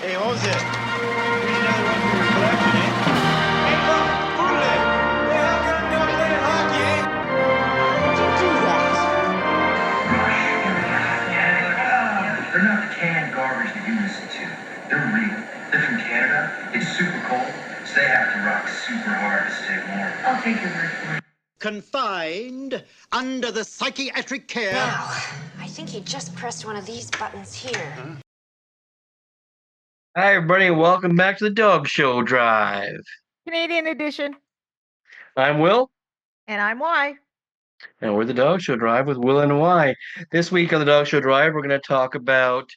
Hey, Jose, here's another one for your collection, eh? Hey, look, Boodle! Hey, how come you're not playing hockey, eh? How'd you do that? They're not the canned garbage that you listen to. They're real. They're from Canada. It's super cold, so they have to rock super hard to stay warm. I'll take your word for it. Confined under the psychiatric care. Now, I think he just pressed one of these buttons here. Hi, everybody, and welcome back to the Dog Show Drive. Canadian edition. I'm Will, And I'm Y. and we're the Dog Show Drive with Will and Y. This week on the Dog Show Drive, we're going to talk about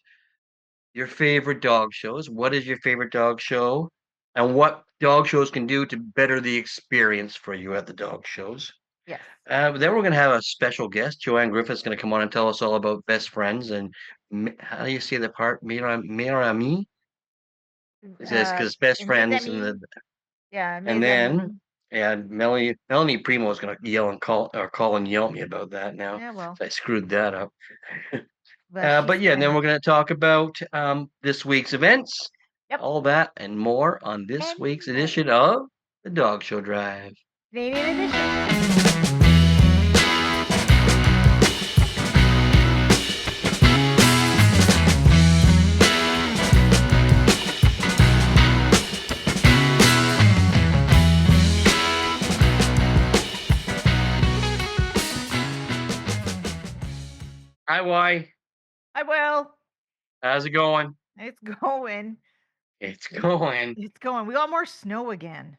your favorite dog shows. What is your favorite dog show? And what dog shows can do to better the experience for you at the dog shows. Yes. Then we're going to have a special guest. Joanne Griffith is going to come on and tell us all about best friends and how do you say the part? Meilleur ami? It says because best friends and Yeah, and then Melanie Primo is going to yell and call and yell at me about that now. Yeah, well. I screwed that up. But yeah, and then we're going to talk about this week's events, Yep. all that and more on this And week's more. edition of the Dog Show Drive. Canadian edition. Hi, Y. I will. How's it going? It's going. It's going. It's going. We got more snow again.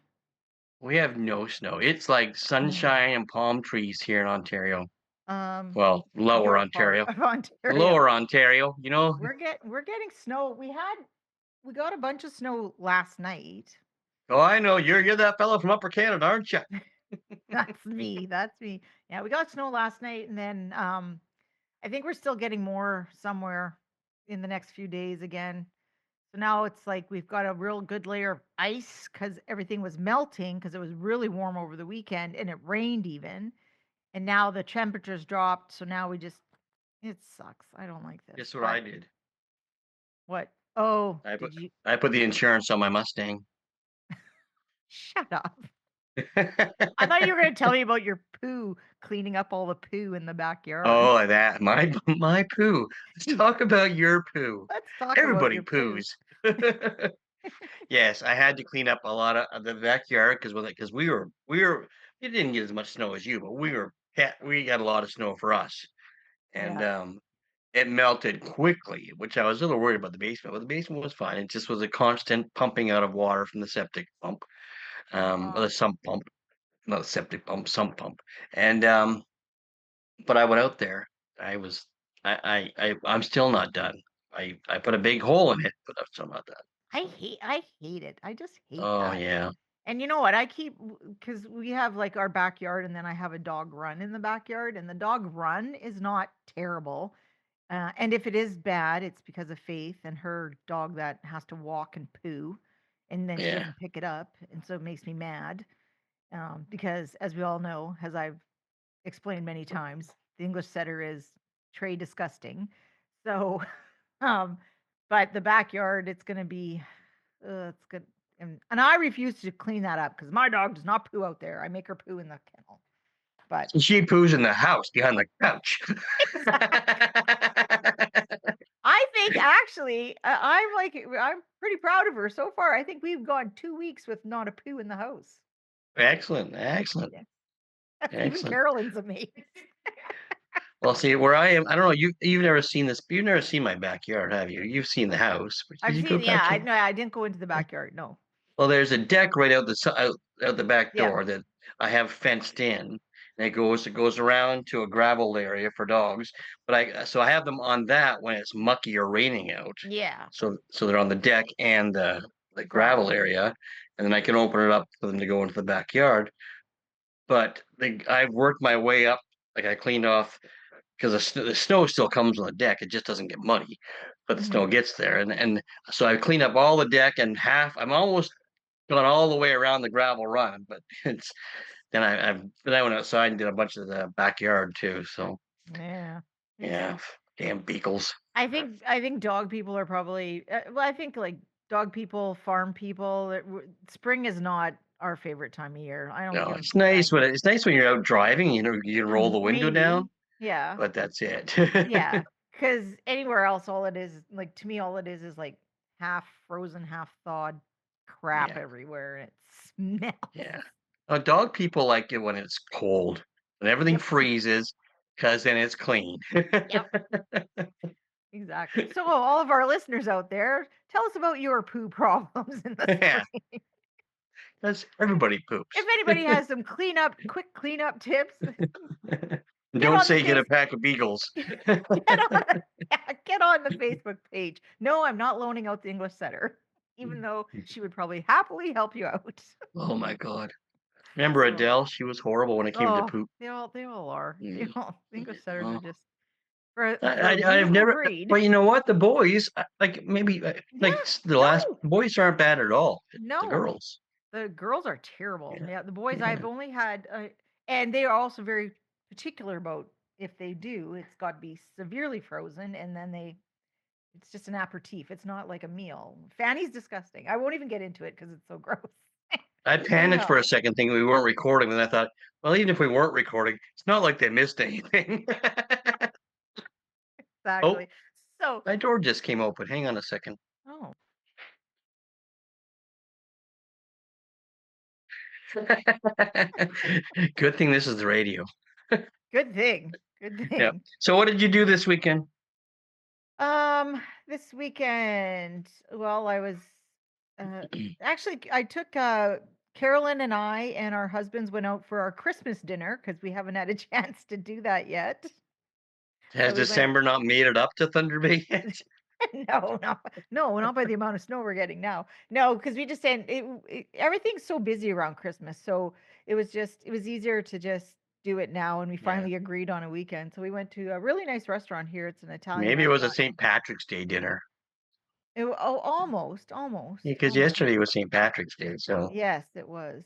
We have no snow. It's like sunshine and palm trees here in Ontario. Well, lower your Ontario. part of Ontario. Lower Ontario, you know. We're getting snow. We got a bunch of snow last night. Oh, I know. You're that fellow from Upper Canada, aren't you? That's me. That's me. Yeah, we got snow last night, and then I think we're still getting more somewhere in the next few days again. So now it's like we've got a real good layer of ice because everything was melting because it was really warm over the weekend and it rained even. And now the temperatures dropped. So now it sucks. I don't like this. Guess what I did? What? Oh, I put the insurance on my Mustang. Shut up. I thought you were going to tell me about your poo, cleaning up all the poo in the backyard. Oh, that my poo. Let's talk about your poo. Let's talk Everybody about your poos. Yes, I had to clean up a lot of the backyard because we were it didn't get as much snow as you, but we got a lot of snow for us, and it melted quickly, which I was a little worried about the basement, but the basement was fine. It just was a constant pumping out of water from the septic pump, or the sump pump, not a septic pump, sump pump, and but I went out there. I'm still not done. I put a big hole in it, but I'm still not done. I hate it. I just hate Oh that. yeah. And you know what? Because we have like our backyard, and then I have a dog run in the backyard, and the dog run is not terrible. And if it is bad, it's because of Faith and her dog that has to walk and poo, and then she Yeah. doesn't pick it up, and so it makes me mad. Because as we all know, as I've explained many times, the English setter is tray disgusting. So, but the backyard, it's gonna be, it's good. And I refuse to clean that up because my dog does not poo out there. I make her poo in the kennel. But She poos in the house behind the couch. I think actually, I'm pretty proud of her so far. I think we've gone 2 weeks with not a poo in the house. Excellent. Even Excellent. Carolyn's amazed. Well, see where I am. I don't know. You've never seen this. You've never seen my backyard, have you? You've seen the house. But I've did you go seen, yeah. back there? I didn't go into the backyard. No. Well, there's a deck right out out the back Yeah. door that I have fenced in. And it goes around to a gravel area for dogs. But I have them on that when it's mucky or raining out. Yeah. So they're on the deck and the gravel area, and then I can open it up for them to go into the backyard. But I've worked my way up. Like I cleaned off because the snow still comes on the deck. It just doesn't get muddy, but the snow gets there. And so I cleaned up all the deck and I'm almost gone all the way around the gravel run. But then I went outside and did a bunch of the backyard too. So Yeah. yeah, damn beagles. I think dog people are probably, well, I think like dog people, farm people. Spring is not our favorite time of year. I don't No, give it's a nice when it's nice when you're out driving. You can roll the window maybe. down, Yeah. but that's it. Yeah. Because anywhere else, all it is, like, to me, all it is like half frozen, half thawed crap Yeah, everywhere. And it smells. yeah. Dog people like it when it's cold, when everything Yep. freezes, because then it's clean. Yep. Exactly. So, all of our listeners out there, tell us about your poo problems in the Yeah, spring. because everybody poops. If anybody has some quick cleanup tips, get Don't on the say get a face, pack of beagles. get on, yeah, get on the Facebook page. No, I'm not loaning out the English setter, even though she would probably happily help you out. Oh my God. Remember So, Adele? She was horrible when it came to oh, poop. they all are. Mm, The English setters are oh. just for a I've beautiful never, breed. but you know what? The boys, like maybe Yeah, like the last no, boys aren't bad at all. It's the no. girls. The girls are terrible. Yeah, Yeah, the boys yeah, I've only had, and they are also very particular about if they do, it's got to be severely frozen, and then it's just an aperitif. It's not like a meal. Fanny's disgusting. I won't even get into it because it's so gross. I But panicked for a no, second thinking we weren't recording, and I thought, well, even if we weren't recording, it's not like they missed anything. Oh, exactly. So, my door just came open. Hang on a second. oh, Good thing this is the radio. good thing. Good Yeah. thing. So what did you do this weekend? This weekend, well, I was uh actually I took Carolyn and I and our husbands went out for our Christmas dinner because we haven't had a chance to do that yet. Has So we went December not made it up to Thunder Bay yet? no, no, not by the amount of snow we're getting now. No, because we just said everything's so busy around Christmas. So it was easier to just do it now, and we Yeah. finally agreed on a weekend. So we went to a really nice restaurant here. It's an Italian Maybe it was a restaurant. St. Patrick's Day dinner. Oh, almost, almost, Because almost. yesterday was St. Patrick's Day, so Yes, it was.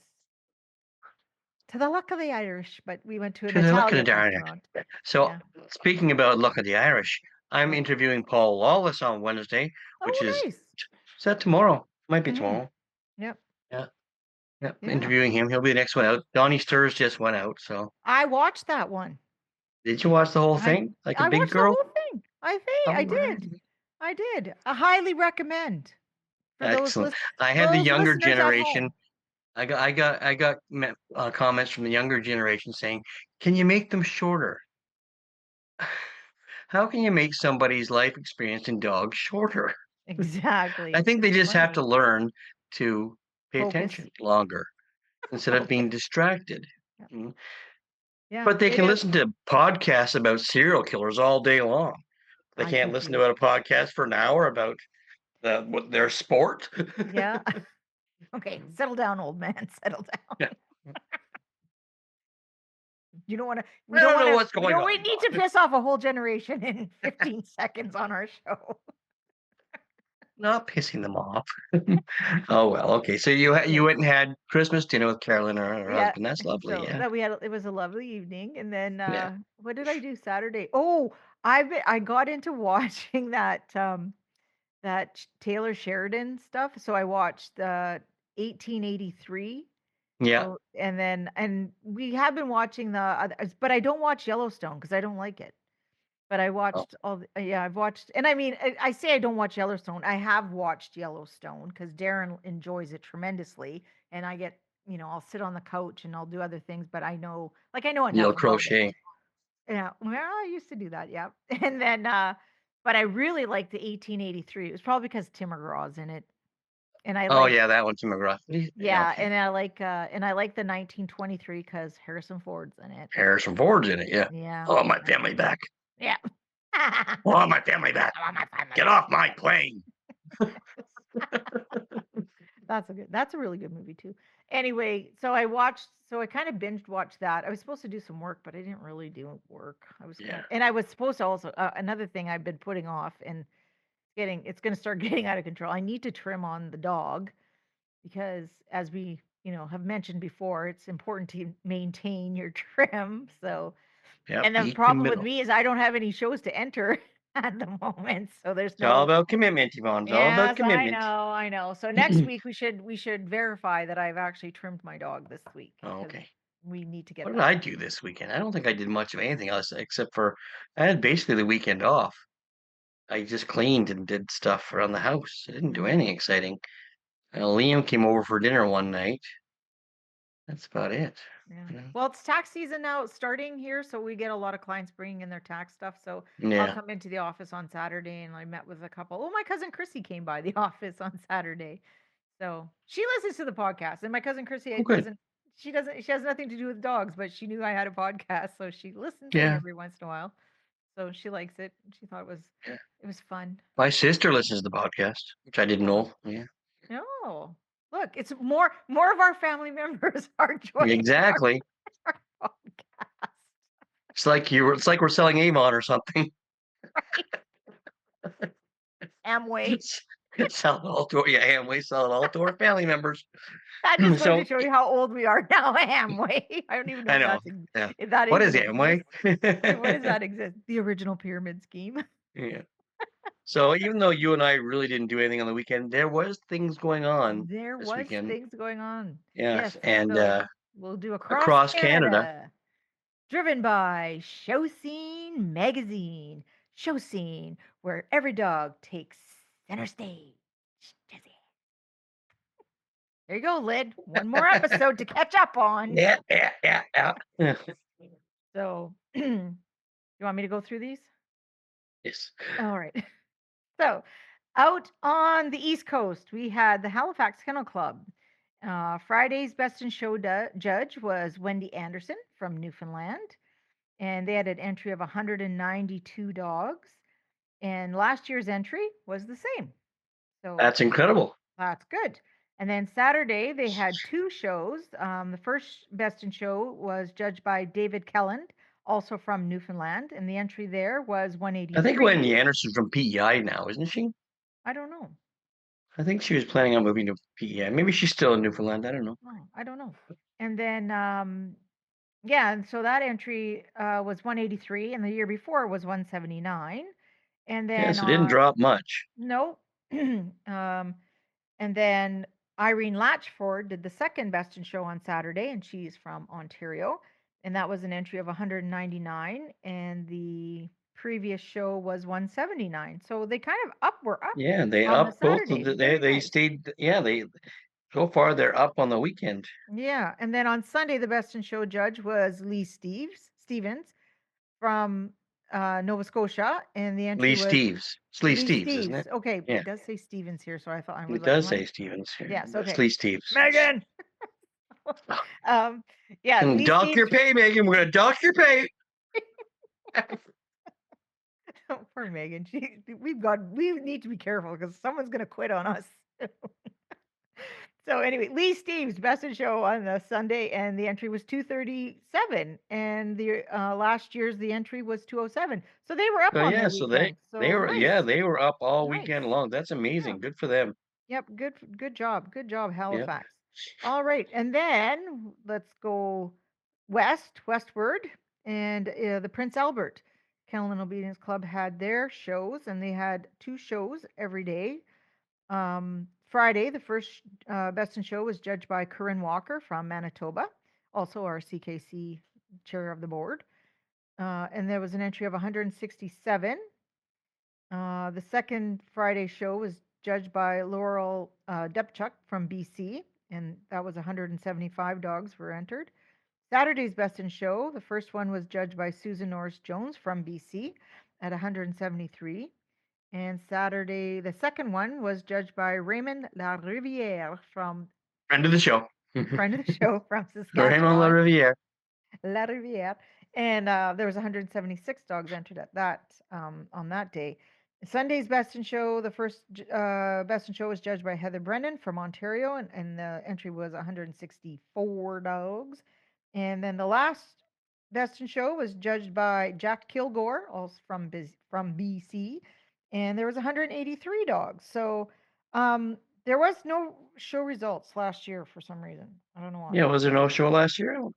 To the luck of the Irish, but we went to an to the luck of the Italian darn. restaurant. So Yeah. speaking about luck of the Irish, I'm Yeah. interviewing Paul Lawless on Wednesday, which Oh, nice. is that tomorrow? Might be Hmm. tomorrow. Yep. Yeah, yeah. Yeah. Interviewing him. He'll be the next one out. Donnie Stirs just went out. So I watched that one. did you watch the whole I thing? Like a I big watched the girl? whole thing. I think All I right. did. I did. I highly recommend for Excellent. I for had the those younger listeners at generation. home. I got comments from the younger generation saying, "Can you make them shorter? How can you make somebody's life experience in dogs shorter?" I Exactly. think they It's just have to funny. learn to pay Focus. attention longer instead of being Focus. distracted. Yeah. Mm. Yeah, But they it can is. listen to podcasts about serial killers all day long. They I can't can listen too. to a podcast for an hour about their sport. Yeah. Okay, settle down, old man. Settle down. Yeah. You don't want to. I don't know what's We going don't. on. We need to piss off a whole generation in 15 seconds on our show. Not pissing them off. Oh well, okay. So you Okay. went and had Christmas dinner with Carolyn or her Yeah. husband. That's lovely. So Yeah, that we had. It was a lovely evening, and then yeah. what did I do Saturday? Oh, I got into watching that Taylor Sheridan stuff. So I watched 1883. Yeah. So and we have been watching the others, but I don't watch Yellowstone because I don't like it. But I Oh, watched yeah, I've watched, and I mean, I say I don't watch Yellowstone. I have watched Yellowstone because Darren enjoys it tremendously, and I get, I'll sit on the couch and I'll do other things, but I know you'll enough about it. crochet. Yeah, well, I used to do that, yeah. And then, but I really liked the 1883. It was probably because Tim McGraw's in it, and I Oh like, yeah, that one to McGrath. Yeah, yeah, okay. and I like the 1923 because Harrison Ford's in it. Harrison Ford's in it. Yeah. Yeah, Oh, my family back. yeah. Oh, my family back. I want my family Get back. off my plane. That's a really good movie too. Anyway, so I kind of binged watched that. I was supposed to do some work, but I didn't really do work. Yeah. And I was supposed to also, another thing I've been putting off, and it's going to start getting out of control. I need to trim on the dog because, as we, have mentioned before, it's important to maintain your trim. So, Yep. and the Eat the problem with middle. me is I don't have any shows to enter. at the moment. So there's It's all no. about commitment, Yvonne. It's all about Yes, commitment. I know. So next week we should verify that I've actually trimmed my dog this week Oh, because okay. we need to get What did that I done. do this weekend? I don't think I did much of anything else except for I had basically the weekend off. I just cleaned and did stuff around the house. I didn't do Mhm. anything exciting. Liam came over for dinner one night. That's about it. Yeah. You know? Well, it's tax season now. It's starting here, so we get a lot of clients bringing in their tax stuff. So I'll Yeah. come into the office on Saturday, and I met with a couple. Oh, my cousin Chrissy came by the office on Saturday, so she listens to the podcast. And my cousin Chrissy Oh, good. doesn't. She has nothing to do with dogs, but she knew I had a podcast, so she listens in Yeah. every once in a while. So she likes it. She thought Yeah. it was fun. My sister listens to the podcast, which I didn't Oh, know. Yeah. no. Look, it's more of our family members are joining Exactly. our podcast. It's like we're selling Avon or something. Amway. Sell it all to Amway, sell it all to our family members. That just goes to So show you how old we are now. Amway. I don't even know I if know. Yeah. if that What even is Amway? exists. What does that exist? The original pyramid scheme. Yeah. So even though you and I really didn't do anything on the weekend, there was things going on There this was weekend. things going on. Yes. Yes, and So we'll do across across Canada. Canada. Driven by Show Scene Magazine. Show Scene, where every dog takes center stage. Jesse. There you go, Lid. One more episode to catch up on. Yeah. Yeah. So, you want me to go through these? Yes. All right. So, out on the East Coast, we had the Halifax Kennel Club. Friday's Best in Show judge was Wendy Anderson from Newfoundland, and they had an entry of 192 dogs. And last year's entry was the same. So That's incredible. that's good. And then Saturday, they had two shows. The first Best in Show was judged by David Kelland, also from Newfoundland. And the entry there was I think 183. Wendy Anderson's from PEI now, isn't she? I don't know. I think she was planning on moving to PEI. Maybe she's still in Newfoundland. I don't know. Oh, I don't know. And then, yeah, and so that entry was 183, and the year before was 179. And then, Yes, it didn't drop much. no. And then Irene Latchford did the second Best in Show on Saturday, and she's from Ontario. And that was an entry of 199, and the previous show was 179. So they kind of were up Yeah, they on the upped both of Saturday. the Very they nice. stayed. Yeah, they so far they're up on the weekend. Yeah, and then on Sunday, the Best in Show judge was Lee Stevens from Nova Scotia, and the entry Lee was Steves. It's Lee Lee Steves, isn't it? Okay, Yeah, it does say Stevens here, so I thought I was it like, does say Stevens here. yes, It's okay, Lee Steves. Megan. Yeah, And Lee dock your Steves. pay, Megan. We're gonna dock your pay. Poor Megan. We need to be careful because someone's gonna quit on us. So anyway, Lee Steves, Best in Show on the Sunday, and the entry was 237, and the last year's the entry was 207. So they were up So on yeah, their so weekend. they So were nice, they were up all nice. weekend long. That's Yeah. amazing. Good for them. Yep. Good job, Yeah. Halifax. All right, and then let's go westward, and the Prince Albert Kennel and Obedience Club had their shows, and they had two shows every day. Friday, the first Best in Show was judged by Corinne Walker from Manitoba, also our CKC chair of the board. And there was an entry of 167. The second Friday show was judged by Laurel Depchuk from BC, and that was 175 dogs were entered. Saturday's Best in Show, the first one was judged by Susan Norris Jones from BC at 173. And Saturday, the second one was judged by Raymond La Riviere from Friend of the show. friend of the show from Raymond La Saskatchewan. Riviere. La Riviere. And there was 176 dogs entered at that on that day. Sunday's Best in Show, the first Best in Show was judged by Heather Brennan from Ontario, and the entry was 164 dogs. And then the last Best in Show was judged by Jack Kilgore, also from BC, and there was 183 dogs. So there was no show results last year for some reason. I don't know why. Yeah, was there no show last year? I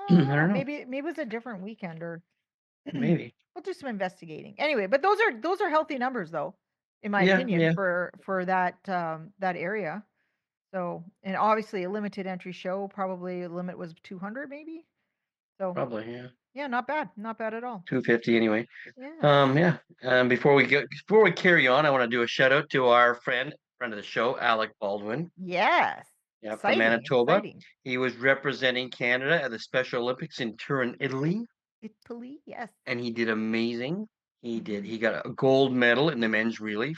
don't know. Maybe it was a different weekend, or Maybe. We'll do some investigating. Anyway, but those are healthy numbers though, in my Yeah, opinion, yeah, for that area. So, and obviously a limited entry show, probably the limit was 200 maybe. So, probably, yeah. yeah, not bad. Not bad at all. 250 anyway. Yes. Yeah. Before we carry on, I want to do a shout out to our friend of the show, Alec Baldwin. Yes. Yeah, from Exciting, Manitoba. exciting. He was representing Canada at the Special Olympics in Turin, Italy, Italy, yes. and he did amazing. He did. Mhm. He got a gold medal in the men's relay.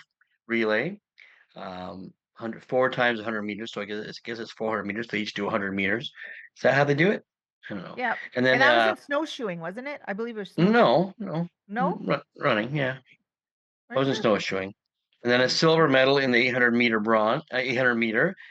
4 times 100 meters. So I guess it's 400 meters. They each do 100 meters. Is that how they do it? I don't know. Yeah. And And then that was in snowshoeing, wasn't it? I believe it was snowshoeing. no, No? running. Yeah, Are I you wasn't sure? snowshoeing. And then a silver medal in the 800 meter,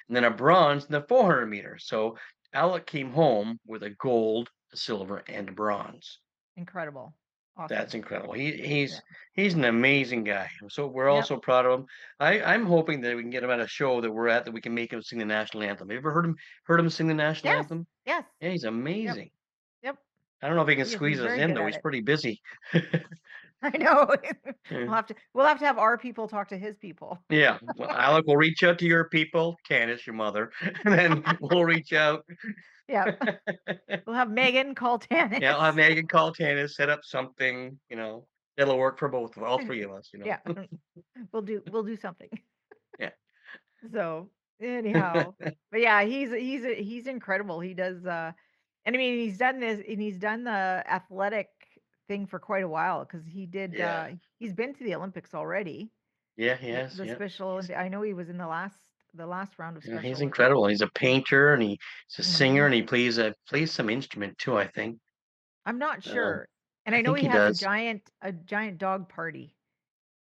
and then a bronze in the 400 meter. So Alec came home with a gold, a silver, and a bronze. Incredible. Awesome. That's incredible. Yeah. He's an amazing guy. So we're all Yep. so proud of him. I'm hoping that we can get him at a show that we're at that we can make him sing the national anthem. Have you ever heard him sing the national Yes. anthem? Yes. Yeah, he's Yep. amazing. Yep. I don't know if he can He is. squeeze He's us very in good though. at He's it. pretty busy. I know. Yeah. We'll have to have our people talk to his people. Yeah. Well, Alec will reach out to your people, Candace, your mother, and then we'll reach out. Yep. We'll have Megan call Tanis. Yeah, I'll have Megan call Candace, set up something, that'll work for all three of us, Yeah. We'll do something. Yeah. So anyhow, but yeah, he's incredible. He does and I mean he's done this and he's done the athletic thing for quite a while because he did Yeah. he's been to the Olympics already. Yeah, he has. The Yeah. Special Olympic. I know he was in the last round of Yeah, Special he's Olympics. incredible. He's a painter and he's a singer Mhm. and he plays some instrument too, I think. I'm not Um, sure. And I I know think he he has a does. giant dog party.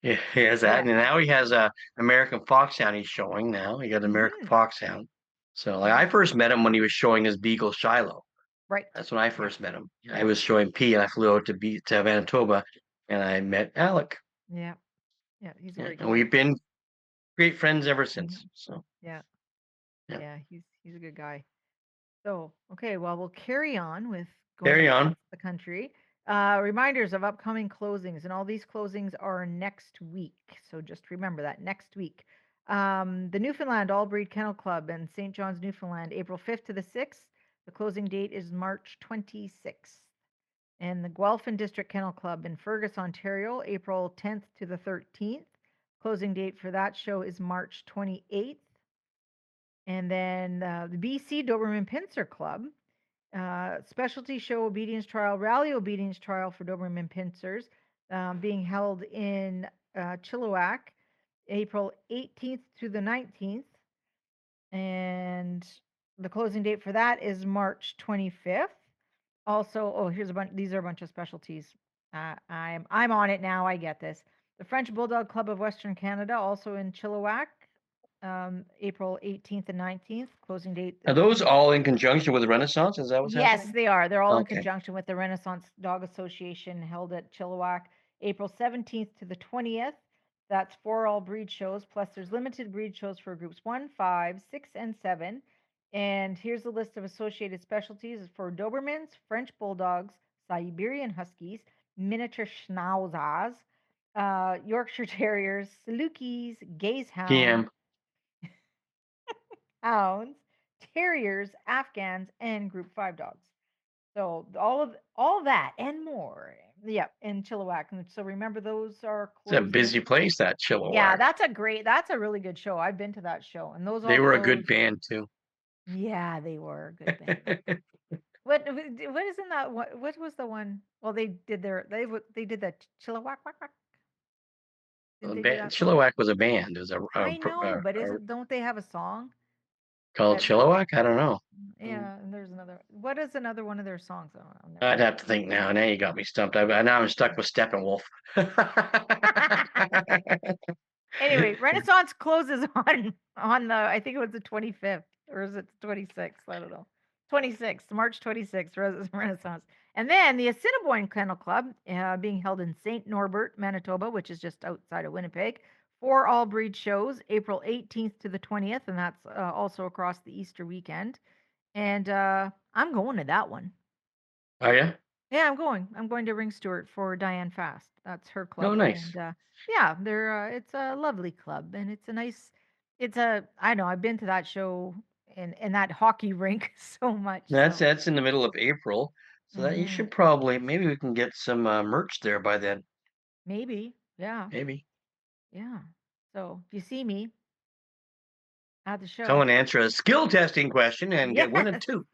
Yeah, he has that. Yeah. And now he has a American Foxhound he's showing now. He got an American Mhm. Foxhound. So like I Yeah. first met him when he was showing his Beagle Shiloh. Right. That's when I Yeah. first met him. I Yeah. was showing P and I flew out to Manitoba and I met Alec. Yeah. Yeah. He's a Yeah, great and guy. we've been great friends ever since. Mhm. So Yeah. yeah. Yeah. He's a good guy. So, okay, well, we'll carry on with going Carry across on. the country. Reminders of upcoming closings, and all these closings are next week. So just remember that next week. The Newfoundland All Breed Kennel Club in St. John's, Newfoundland, April 5th to the 6th. The closing date is March 26th. And the Guelphin District Kennel Club in Fergus, Ontario, April 10th to the 13th. Closing date for that show is March 28th. And then the BC Doberman Pincer Club, specialty show obedience trial, rally obedience trial for Doberman Pincers, being held in Chilliwack, April 18th to the 19th. And the closing date for that is March 25th. Also, here's a bunch. These are a bunch of specialties. I'm on it now. I get this. The French Bulldog Club of Western Canada, also in Chilliwack, April 18th and 19th. Closing date Are is those 20. all in conjunction with Renaissance? Is that what's Yes, happening? they are. They're all in Okay. conjunction with the Renaissance Dog Association held at Chilliwack, April 17th to the 20th. That's for all breed shows. Plus, there's limited breed shows for groups 1, 5, 6, and 7. And here's a list of associated specialties for Dobermans, French Bulldogs, Siberian Huskies, miniature Schnauzers, Yorkshire Terriers, Salukis, Gaze Hounds, PM. Hounds, Terriers, Afghans, and Group 5 dogs. So all that and more. Yeah, in Chilliwack. And so remember those are It's a closing. busy place, that Yeah, Chilliwack. that's a really good show. I've been to that show and those They all were a good closed. band too. Yeah, they were a good band. What isn't that what was the one? Well, they did that Chilliwack Wack Wack. Didn't they do that song? Chilliwack was a band. It was I know, but don't they have a song? called That Chilliwack. I don't know. Yeah, and there's another. What is another one of their songs? I'll never I'd have to think now. Now you got me stumped. Now I'm stuck with Steppenwolf. Anyway, Renaissance closes on the I think it was the 25th or is it the 26th? I don't know. 26th, March 26th, Renaissance. And then the Assiniboine Kennel Club being held in St. Norbert, Manitoba, which is just outside of Winnipeg, for all breed shows, April 18th to the 20th, and that's also across the Easter weekend. And I'm going to that one. Oh yeah. Yeah, I'm going. I'm going to Ring Stewart for Diane Fast. That's her Oh, club, nice. and yeah, it's a lovely club, and it's a nice. It's a I know I've been to that show and that hockey rink so much. So That's in the middle of April, so that you hmm should probably maybe we can get some merch there by then. maybe, yeah, Maybe yeah. So if you see me at the show, someone answer a skill testing question and get one of yes, two.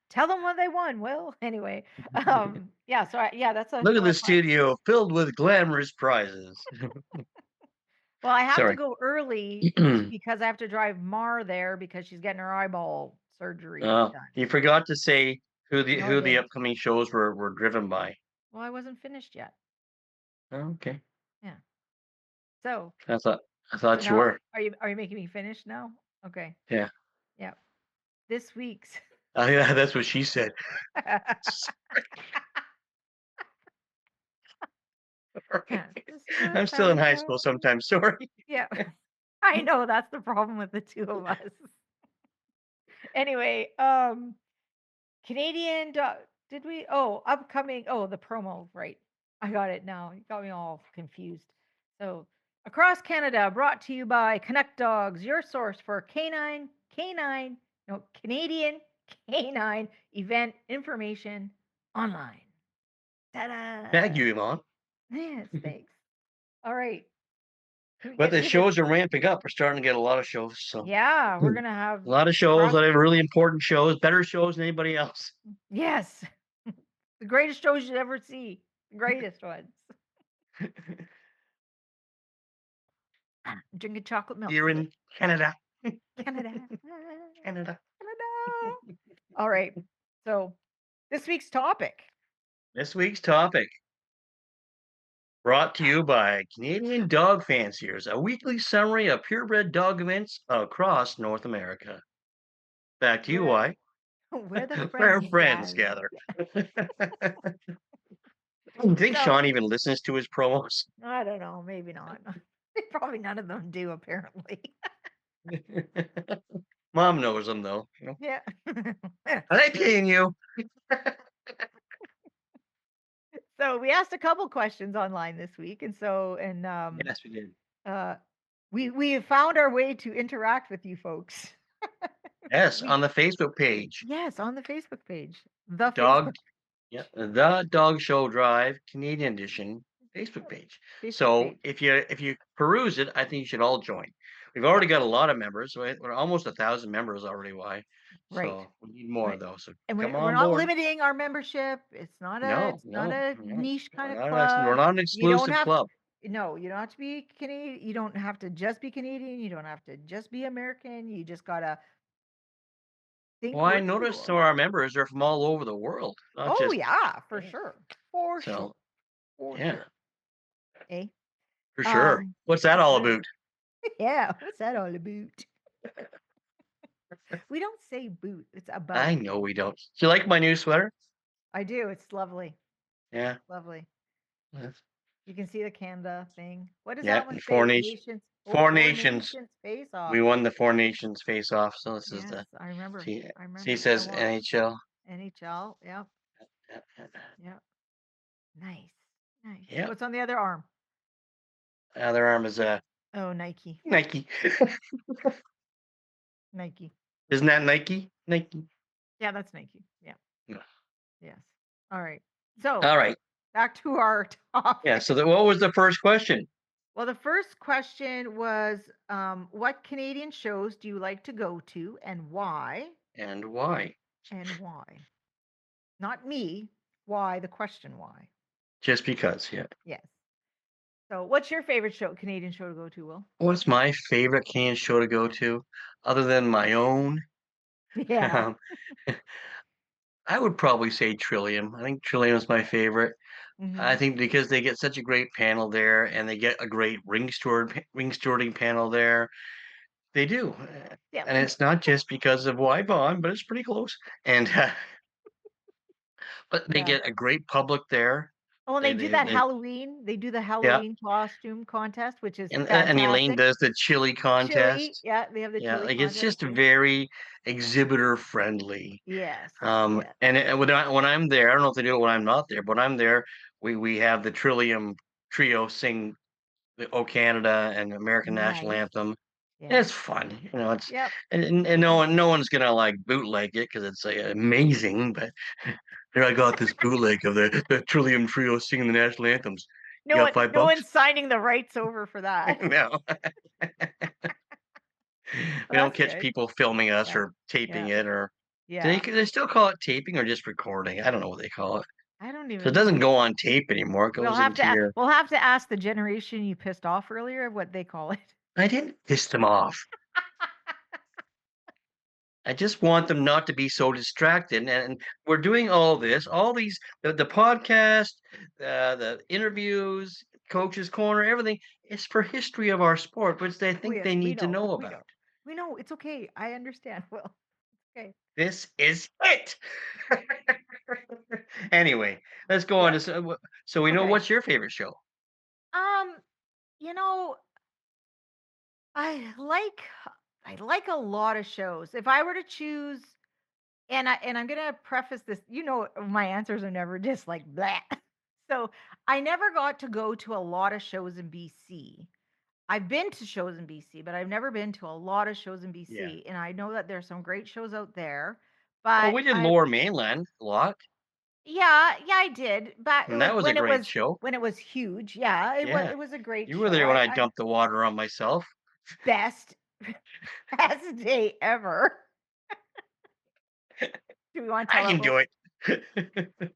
tell them what they won. Well, anyway, yeah. So yeah, that's a Look at show the I plan. studio filled with glamorous prizes. Well, I have to Sorry. go early because I have to drive Mar there because she's getting her eyeball surgery done. You forgot to say No, I who the didn't. upcoming shows were driven by. Well, I wasn't finished yet. Oh, okay. Yeah. So, I thought I so thought you now were. are you making me finish now? Okay. Yeah. Yeah. This week's Oh, yeah, that's what she said. Sorry. yeah, this is a I'm still in family high school show. sometimes. Sorry. Yeah. I know that's the problem with the two of us. Anyway, Canadian did we upcoming the promo, right. I got it now. You got me all confused. So across Canada, brought to you by Connect Dogs, your source for Canadian canine event information online. Thank Ta-da! you, Yvonne. Yes, thanks. All right. Can we But get the through this? shows are ramping up. We're starting to get a lot of shows. So Yeah, we're a gonna have lot of shows, a across. lot of really important shows, better shows than anybody else. Yes, the greatest shows you'll ever see. The greatest ones. Drinking chocolate milk Here today. in Canada. Canada. Canada. Canada. All right. So this week's topic. This week's topic brought to you by Canadian Dog Fanciers, a weekly summary of purebred dog events across North America. Back to you, Where why? where the Where friends friends gather. gather. I think So Sean even listens to his promos. I don't know, maybe not. Probably none of them do, apparently. Mom knows them though. Yeah. Are they paying you? So we asked a couple questions online this week, and Yes, we did. uh we have found our way to interact with you folks. Yes, We on the Facebook page. Yes, on the Facebook page. The Dog Facebook the Dog Show Drive Canadian Edition Facebook page. Facebook So page. if you peruse it, I think you should all join. We've already got a lot of members. We're almost 1,000 members already. Why? Right. So we need more Right. though. So And come we're on not board. limiting our membership. No, It's not no, a no. niche kind of We're club. not an You don't exclusive have to club. no, you don't have to be Canadian. You don't have to just be Canadian. You don't have to just be American. You just gotta think Well, I we're noticed some cool. of our members are from all over the world, not Oh just yeah, for yeah. sure. For So sure. For yeah, sure. Eh? for sure. What's that What's all that? about? Yeah, what's that all about? We don't say boot. It's about. I know we don't. Do you like my new sweater? I do. It's lovely. Yeah. Lovely. Yes. You can see the Canada thing. What does Yeah. that one Four say? Nations. Nations. Oh, Four four Nations. nations face off. We won the Four Nations face off. So this is Yes, the I remember. she I she remember. I says watched NHL. NHL. Yep. Yeah. Yep. Nice. Nice. Yeah. What's on the other arm? Other arm is Oh, Nike. Nike. Nike. Isn't that Nike? Nike. Yeah, that's Nike. Yeah. Yeah. Yes. All right. So All right. back to our topic. Yeah. So what was the first question? Well, the first question was, what Canadian shows do you like to go to and why? And why? And why? Not me. Why? The question why. Just because. Yeah. Yes. So, what's your favorite Canadian show to go to, Will? What's my favorite Canadian show to go to, other than my own? Yeah. I would probably say Trillium. I think Trillium is my favorite. I Mhm. think because they get such a great panel there, and they get a great ring stewarding panel there. They do, Yeah. and it's not just because of Wyvon, but it's pretty close. And but they Yeah. get a great public there. Oh, and They they do they that they Halloween. They do the yeah, Halloween costume contest, which is and Elaine fantastic. does the chili Chili, contest. yeah, they have the Yeah, chili like it's contest just too. very exhibitor friendly. Yes, Um, yes, and when I'm there, I don't know if they do it when I'm not there, but when I'm there, we have the Trillium Trio sing the "O Canada" and American National nice. Anthem. And Yeah. it's fun, you know. It's Yep. and no one's gonna like bootleg it because it's amazing. But here I got this bootleg of the Trillium Trio singing the national anthems. You got five No bucks? one's signing the rights over for that. No, we don't That's catch good. people filming us Yeah. or taping Yeah. it or. Yeah. They still call it taping or just recording? I don't know what they call it. I don't So it even doesn't know. go on tape anymore. It goes into your. We'll have to ask the generation you pissed off earlier what they call it. I didn't piss them off. I just want them not to be so distracted. And we're doing all this, all these, the podcast, the interviews, Coach's Corner, everything is for history of our sport, which they think they We need to know. know We about. know. We know. It's okay. I understand. Well, okay. This is it. Anyway, let's go on Yeah. to so we know Okay. what's your favorite show. Um, you know, I like I like a lot of shows. If I were to choose, and I'm gonna preface this, my answers are never just like blah. So I never got to go to a lot of shows in BC. I've been to shows in BC, but I've never been to a lot of shows in Yeah. BC. And I know that there's some great shows out there. Oh, But we did I Lower Mainland a lot, yeah, I did. Back and that was a great show. when it was huge. Yeah, Yeah. it was a great You were show. there when I I dumped the water on myself. best best day ever. Do we want to I tell that, can do Will? it.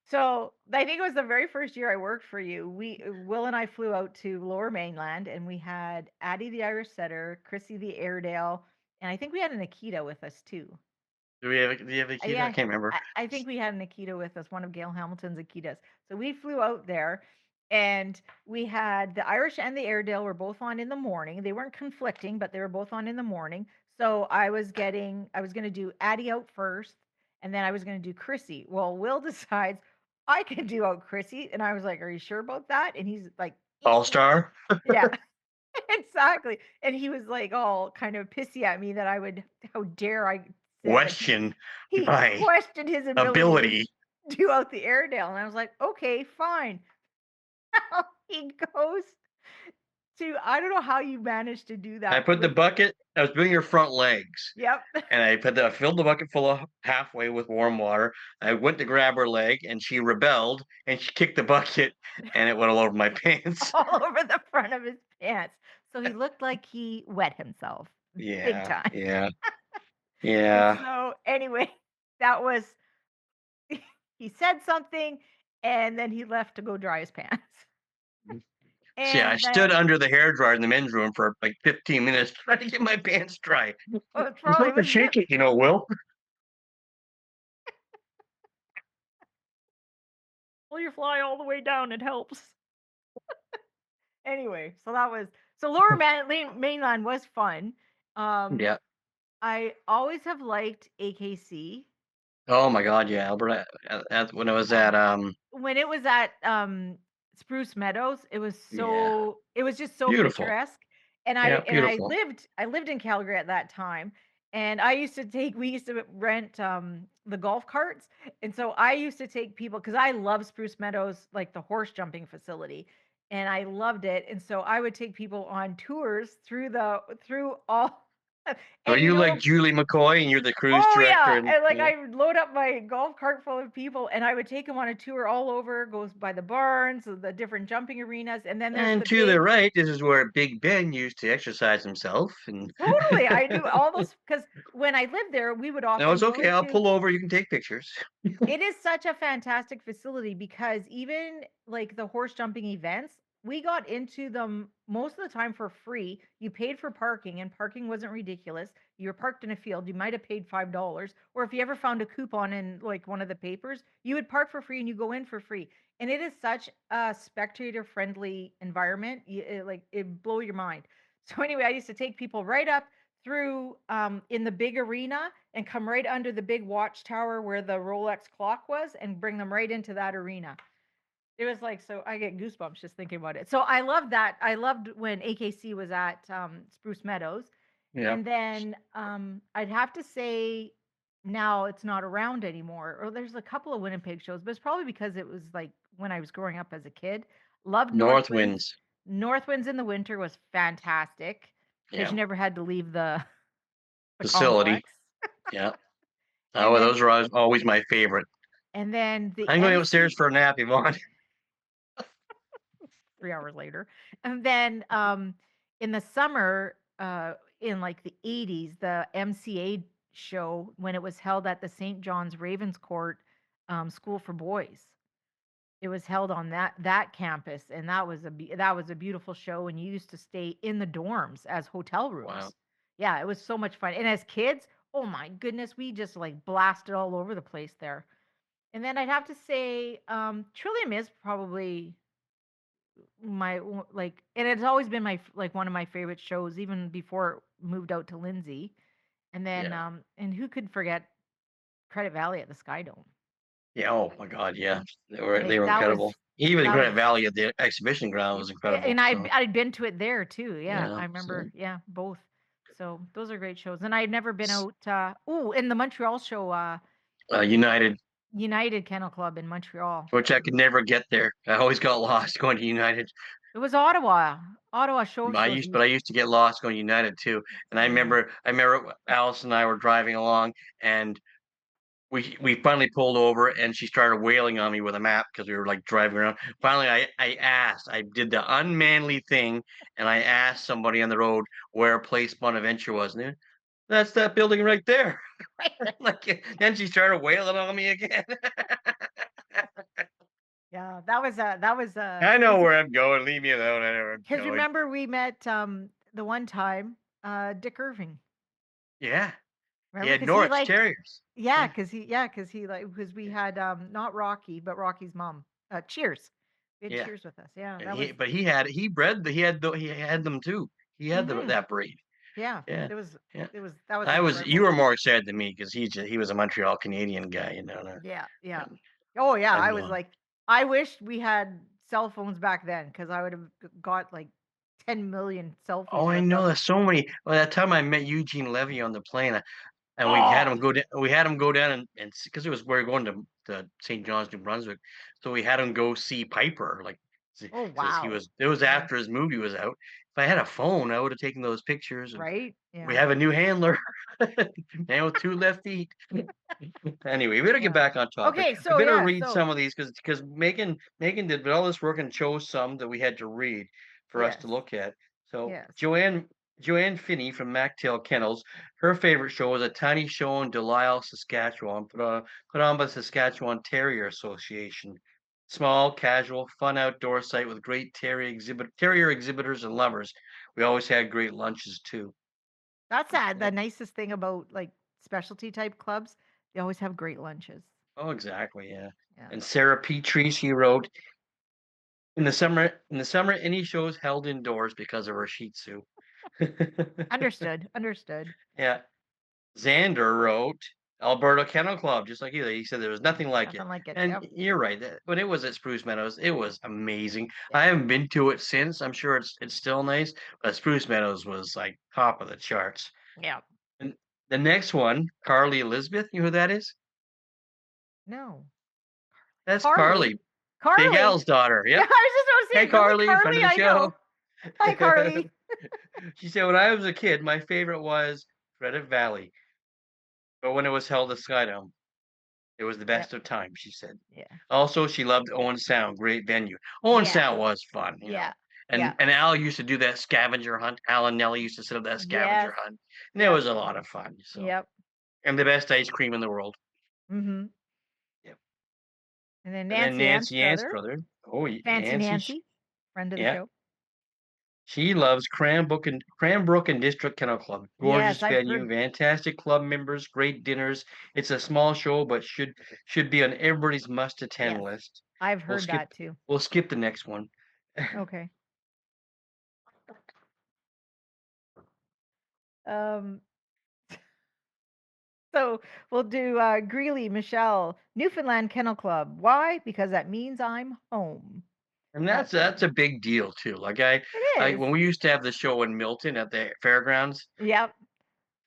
So I think it was the very first year I worked for you. Will and I flew out to Lower Mainland, and we had Addie the Irish Setter, Chrissy the Airedale, and I think we had an Akita with us too. Do you have a key? I Yeah, can't remember. I think we had an Akita with us, one of Gail Hamilton's Akitas. So we flew out there, and we had the Irish and the Airedale were both on in the morning. They weren't conflicting, but they were both on in the morning. So I was going to do Addie out first, and then I was going to do Chrissy. Well, Will decides I can do out Chrissy, and I was like, "Are you sure about that?" And he's like, All Star? "Yeah." Exactly. And he was like all kind of pissy at me that how dare I say that Question he my questioned his ability to ability. do out the Airedale. And I was like, okay, fine. He goes I don't know how you managed to do I that put the with, bucket, I was doing your front legs. yep. And I filled the bucket full of halfway with warm water. I went to grab her leg and she rebelled and she kicked the bucket and it went all over my pants. All over the front of his pants. So he looked like he wet himself big Yeah, time. yeah, And yeah. so anyway, that was, he said something and then he left to go dry his pants. So yeah, I And stood then, under the hairdryer in the men's room for like 15 minutes trying to get my pants dry. well, it's It's probably, not it the was good. shaking, Will. Well, you fly all the way down, it helps. Anyway, so that was, so Lower Mainland was fun. Um, Yeah. I always have liked AKC. Oh my God, yeah, Alberta. When I was at When it was at Spruce Meadows, yeah, it was just so beautiful. picturesque. And Yeah, beautiful. I lived in Calgary at that time. And I used to we used to rent the golf carts. And so I used to take people because I love Spruce Meadows, like the horse jumping facility. And I loved it. And so I would take people on tours through all Are and you like Julie McCoy and you're the cruise oh director yeah, and and like yeah. I would load up my golf cart full of people, and I would take them on a tour all over. Goes by the barns, the different jumping arenas, and then there's And the to the big. right, this is where Big Ben used to exercise himself. And Totally, I knew all those because when I lived there, we would no, often it's go okay. I'll to. pull over. You can take pictures. It is such a fantastic facility because even like the horse jumping events, we got into them most of the time for free. You paid for parking, and parking wasn't ridiculous. You were parked in a field, you might have paid $5. Or if you ever found a coupon in like one of the papers, you would park for free and you go in for free. And it is such a spectator friendly environment. It blow your mind. So anyway, I used to take people right up through in the big arena and come right under the big watchtower where the Rolex clock was and bring them right into that arena. It was like, so I get goosebumps just thinking about it. So I love that. I loved when AKC was at Spruce Meadows. Yeah. And then I'd have to say now it's not around anymore. Or there's a couple of Winnipeg shows, but it's probably because it was like when I was growing up as a kid. Loved North Northwinds. Winds. Northwinds in the winter was fantastic because Yeah. you never had to leave the Facility. complex. Yeah. And Oh, then those were always my favorite. the I'm going upstairs MC for a nap, Yvonne. 3 hours later. And then in the summer, in like the 80s, the MCA show when it was held at the St. John's Ravenscourt School for Boys. It was held on that campus, and that was a beautiful show. And you used to stay in the dorms as hotel Wow. rooms. Yeah, it was so much fun. And as kids, oh my goodness, we just like blasted all over the place there. And then I'd have to say, Trillium is probably like, and it's always been like one of my favorite shows, even before it moved out to Lindsay. And then, Yeah. and who could forget Credit Valley at the Sky Dome? Yeah. Oh my God. Yeah. They Like were incredible. Even that was Granite Valley at the exhibition ground was incredible. and So I'd been to it there too. Yeah, yeah. I So remember. Yeah, both. So those are great shows. And I'd never been out. Oh, in the Montreal show, United, United Kennel Club in Montreal. which I could never get there. I always got lost going to United. It was Ottawa. Ottawa shows But I used. used to get lost going United too. And Yeah. I remember Alice and I were driving along, and we finally pulled over, and she started wailing on me with a map because we were like driving around. Finally, I did the unmanly thing, and I asked somebody on the road where Place Bonaventure was. And that's that building right there. Like, then she started wailing on me again. Yeah, that was I know where I'm going. Leave me alone. I know where I'm because going. remember we met the one time Dick Irving. Yeah. He Remember had because he Norwich like Terriers. yeah because he like because we had not Rocky but Rocky's mom. Cheers. We had Yeah. Cheers with us. Yeah, And that was he had them too. He had mhm. that breed. Yeah. Yeah. It was Yeah. that was You incredible. were more excited than me because he was a Montreal Canadian guy, you know. Yeah, yeah. And Oh yeah, I I was know. like I wish we had cell phones back then because I would have got like 10 million Oh, selfies I with know. them. There's so many. Well, that time I met Eugene Levy on the plane, and Oh, we had him go down and because it was we were going to St. John's, New Brunswick, so we had him go see Piper, like oh because wow. it was Yeah. after his movie was out. If I had a phone, I would have taken those pictures. And Right? we Yeah. have a new handler, man with 2 left feet. Anyway, we gotta get Yeah. back on topic. Okay, I so better yeah, read so some of these because Megan did all this work and chose some that we had to read for us yes. to look at. So Yes. Joanne Finney from Mactail Kennels, her favorite show was a tiny show in Delisle, Saskatchewan, put on by the Saskatchewan Terrier Association. Small, casual, fun outdoor site with great terrier exhibitors and lovers. We always had great lunches too. That's sad. The Yep. nicest thing about like specialty type clubs, they always have great lunches. Oh, exactly, yeah. Yeah. And Sarah Petrie, she wrote, in the summer, any shows held indoors because of her Shih Tzu. Understood. Understood. Yeah. Xander wrote Alberta Kennel Club, just like you. He said there was nothing like it. Nothing like it. And Yep. you're right. When it was at Spruce Meadows, it was amazing. Yeah. I haven't been to it since. I'm sure it's still nice, but Spruce Meadows was like top of the charts. Yeah. And the next one, Carly Elizabeth, you know who that is? No. That's Carly. Carly, Big Carly. Al's daughter. Yeah, I Yep. was just about to Hey, say, really, Carly, friend of Carly? the I show. know. Hi, Carly. She said, when I was a kid, my favorite was Credit Valley. But when it was held at Skydome, it was the Yep. best of times, she said. Yeah. Also, she loved Owen Sound, great venue. Owen Yes. Sound was fun, you Yeah. know. Yeah. And Al used to do that scavenger hunt. Al and Nellie used to set up that Yes. scavenger hunt. And it Yep. was a lot of fun. So Yep. and the best ice cream in the world. Mm-hmm. Yep. And then And then Nancy Nancy Anstruther, Anstruther. Oh, Fancy Nancy. Nancy, friend of the Yeah. show. She loves Cranbrook and District Kennel Club. Yes, Gorgeous I've venue, heard. fantastic club members, great dinners. It's a small show, but should be on everybody's must-attend Yes, list. I've heard that too. We'll skip the next one. Okay. Um, So we'll do Greeley, Michelle, Newfoundland Kennel Club. Why? Because that means I'm home. And that's a big deal too. Like It is. when we used to have the show in Milton at the fairgrounds, Yep.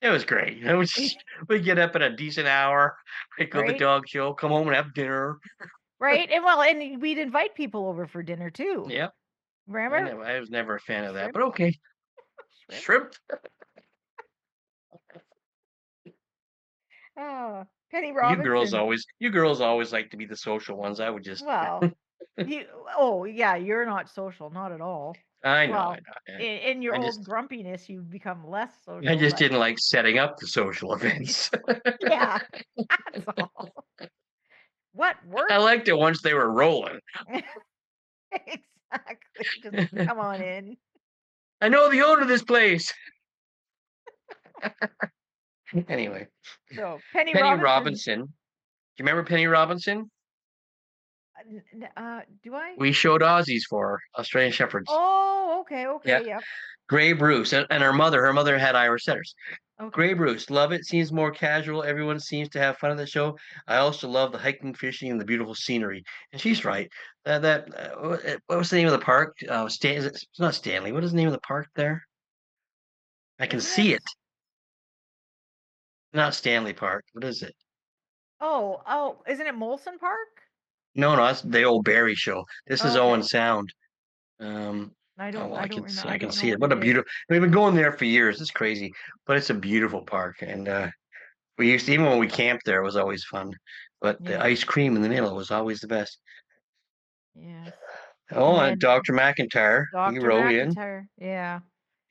it was great. It was we get up at a decent hour, we go to the Right. dog show, come home and have dinner. Right. And we'd invite people over for dinner too. Yep. Remember? I was never a fan of that, Shrimp? but okay. Shrimp? Shrimp. Oh, Penny You girls Robinson. always like to be the social ones. I would just Well, oh yeah, you're not social, not at all. I know, Well, in your I old just grumpiness, you've become less I social, just but didn't like setting up the social events. yeah, that's all. What I worked? liked it once they were rolling. Exactly. Just come on in. I know the owner of this place. Anyway, So Penny Penny Robinson. Robinson. Do you remember Penny Robinson? Do I? We showed Aussies for her, Australian Shepherds. Oh, Yeah. okay, yep. Gray Bruce and her mother had Irish setters. Okay. Gray Bruce, love it. Seems more casual. Everyone seems to have fun at the show. I also love the hiking, fishing, and the beautiful scenery. And she's right. What was the name of the park? It's not Stanley. What is the name of the park there? I can Isn't it? see it. Not Stanley Park. What is it? Oh, isn't it Molson Park? No, that's the old Barry show. This is Okay. Owen Sound. I Oh, well, don't remember. I I can don't know see it. what What it a is. beautiful. We've been going there for years. It's crazy, but it's a beautiful park, and we used to, even when we camped there, it was always fun. But the Yeah. ice cream in the middle was always the best. Yes. Oh, And and then Dr. McIntyre, he Dr. wrote in. McIntyre. Yeah.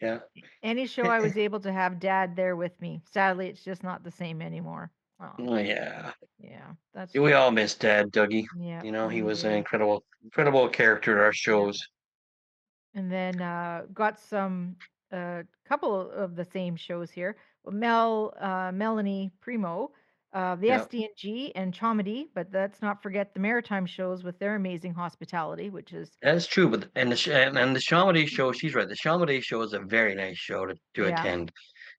Yeah. Any show I was able to have Dad there with me. Sadly, it's just not the same anymore. Oh, Oh, yeah. yeah. That's We true. all miss Dad, Dougie. Yeah, You know, he we was an do. incredible character at our Yeah. shows. And then got some couple of the same shows here. Melanie Primo, the Yeah. SDNG and Chomedy, but let's not forget the Maritime shows with their amazing hospitality, which is That's true, but and the Shamade show, she's right. The Shamade show is a very nice show to yeah. attend.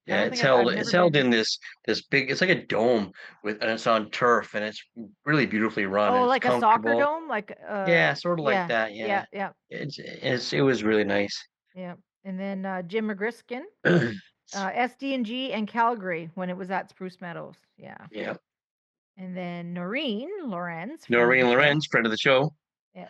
I Yeah, don't think I've it's never held been. in this big, it's like a dome and it's on turf and it's really beautifully run Oh, and it's like a soccer comfortable. dome, like Yeah, sort of like yeah, that. Yeah. yeah. It was really nice. Yeah. And then Jim McGriskin, SD&G and Calgary when it was at Spruce Meadows. Yeah. Yeah. And then Noreen Lorenz, friend of Noreen the show. Lorenz, friend of the show. Yeah,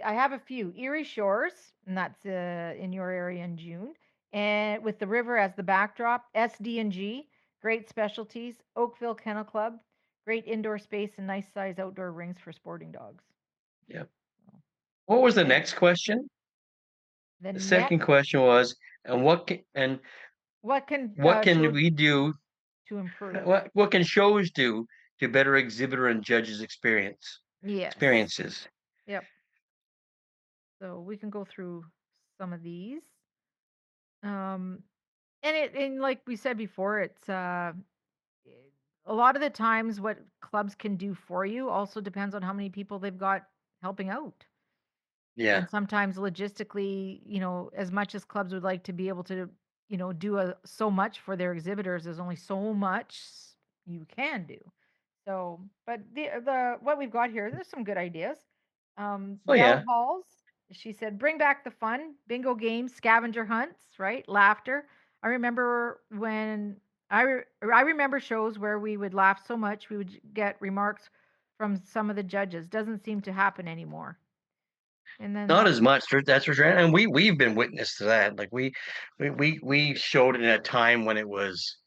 I have a few. Erie Shores, and that's in your area in June. And with the river as the backdrop, SD&G, great specialties, Oakville Kennel Club, great indoor space and nice size outdoor rings for sporting dogs. Yeah. What was the And next question? the The next, second question was, and what can what can shows we do? to improve? What can shows do to better exhibitor and judges Yes. experiences? Yep. So we can go through some of these. And like we said before, it's a lot of the times what clubs can do for you also depends on how many people they've got helping out. Yeah. And sometimes logistically, as much as clubs would like to be able to, do so much for their exhibitors, there's only so much you can do. So, but the what we've got here, there's some good ideas. Oh Bell yeah. halls. She said, bring back the fun, bingo games, scavenger hunts, right? Laughter. I remember when I remember shows where we would laugh so much we would get remarks from some of the judges. Doesn't seem to happen anymore. And Not then as much, that's for sure. And we've been witness to that. Like we showed it in a time when it was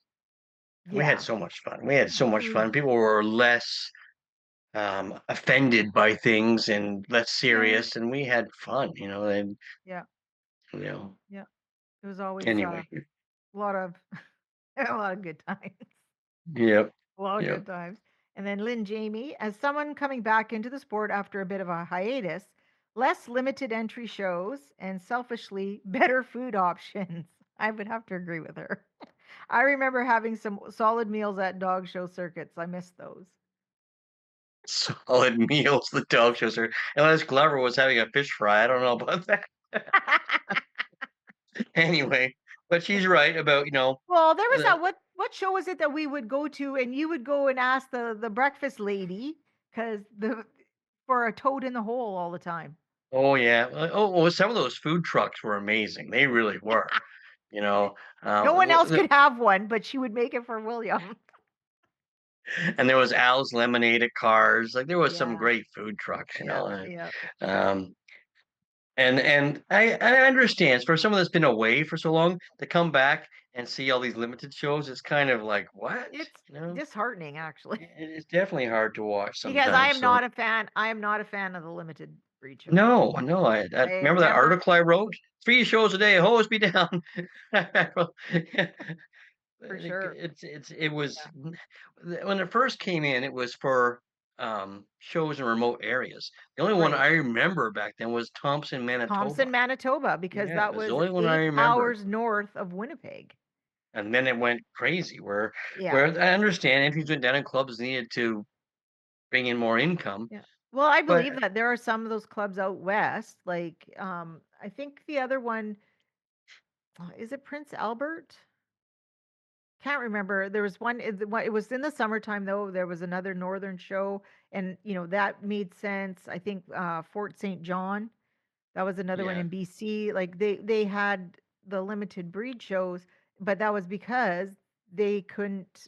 we had yeah, so much fun. We had so much we fun. People were less offended by things and less yeah, serious, and we had fun, and yeah, you know. yeah. It was always Anyway. a lot of a lot of good times. Yep. A lot of Yep. good times. And then Lynn Jamie, as someone coming back into the sport after a bit of a hiatus, less limited entry shows and selfishly better food options. I would have to agree with her. I remember having some solid meals at dog show circuits. I miss those. Solid meals, the dog shows are unless Glover was having a fish fry. I don't know about that. Anyway, but she's right about, Well, there was the, that what what show is it that we would go to and you would go and ask the breakfast lady because the for a toad in the hole all the time. Oh yeah. Well, some of those food trucks were amazing. They really were. You know, No one else could have one, but she would make it for William. and there was Al's Lemonade at Cars. Like there was some Yeah, great food trucks. yeah, yeah. Um, and I understand for someone that's been away for so long to come back and see all these limited shows. It's kind of like what It's you know. disheartening actually It's definitely hard to watch because I sometimes. am So not a fan. I am not a fan of the limited breed shows. no, no. I I remember that never, article I wrote. 3 shows a day, hose me down. for sure. It was when it first came in, it was for shows in remote areas. The only one Right. I remember back then was Thompson, Manitoba. Thompson, Manitoba, because Yeah, it that was the was only one I eight remember. hours north of Winnipeg. And then it went crazy Yeah. where I understand entries went down and clubs needed to bring in more income. Yeah. Well, I But believe that there are some of those clubs out west. Like, I think the other one, is it Prince Albert? Can't remember. There was one. It was in the summertime though. There was another northern show, and that made sense. I think Fort St. John. That was another one yeah, in BC. Like they had the limited breed shows, but that was because they couldn't.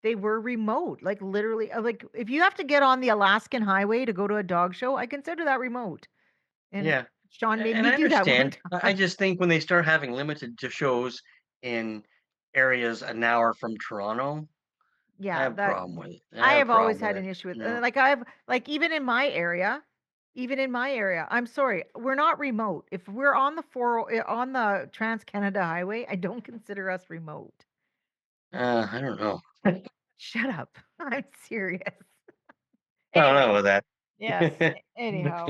They were remote. Like literally, like if you have to get on the Alaskan highway to go to a dog show, I consider that remote. And yeah. Sean made And me I do that one understand. I time. just think when they start having limited to shows in areas an hour from Toronto, I Yeah, have a that problem with it. I I have a have always problem with had it. an issue with You know. like even in my area, I'm sorry, we're not remote. If we're on the on the Trans Canada Highway, I don't consider us remote. I don't know. Shut up. I'm serious. I don't know Anyway, about yes. that. Anyhow,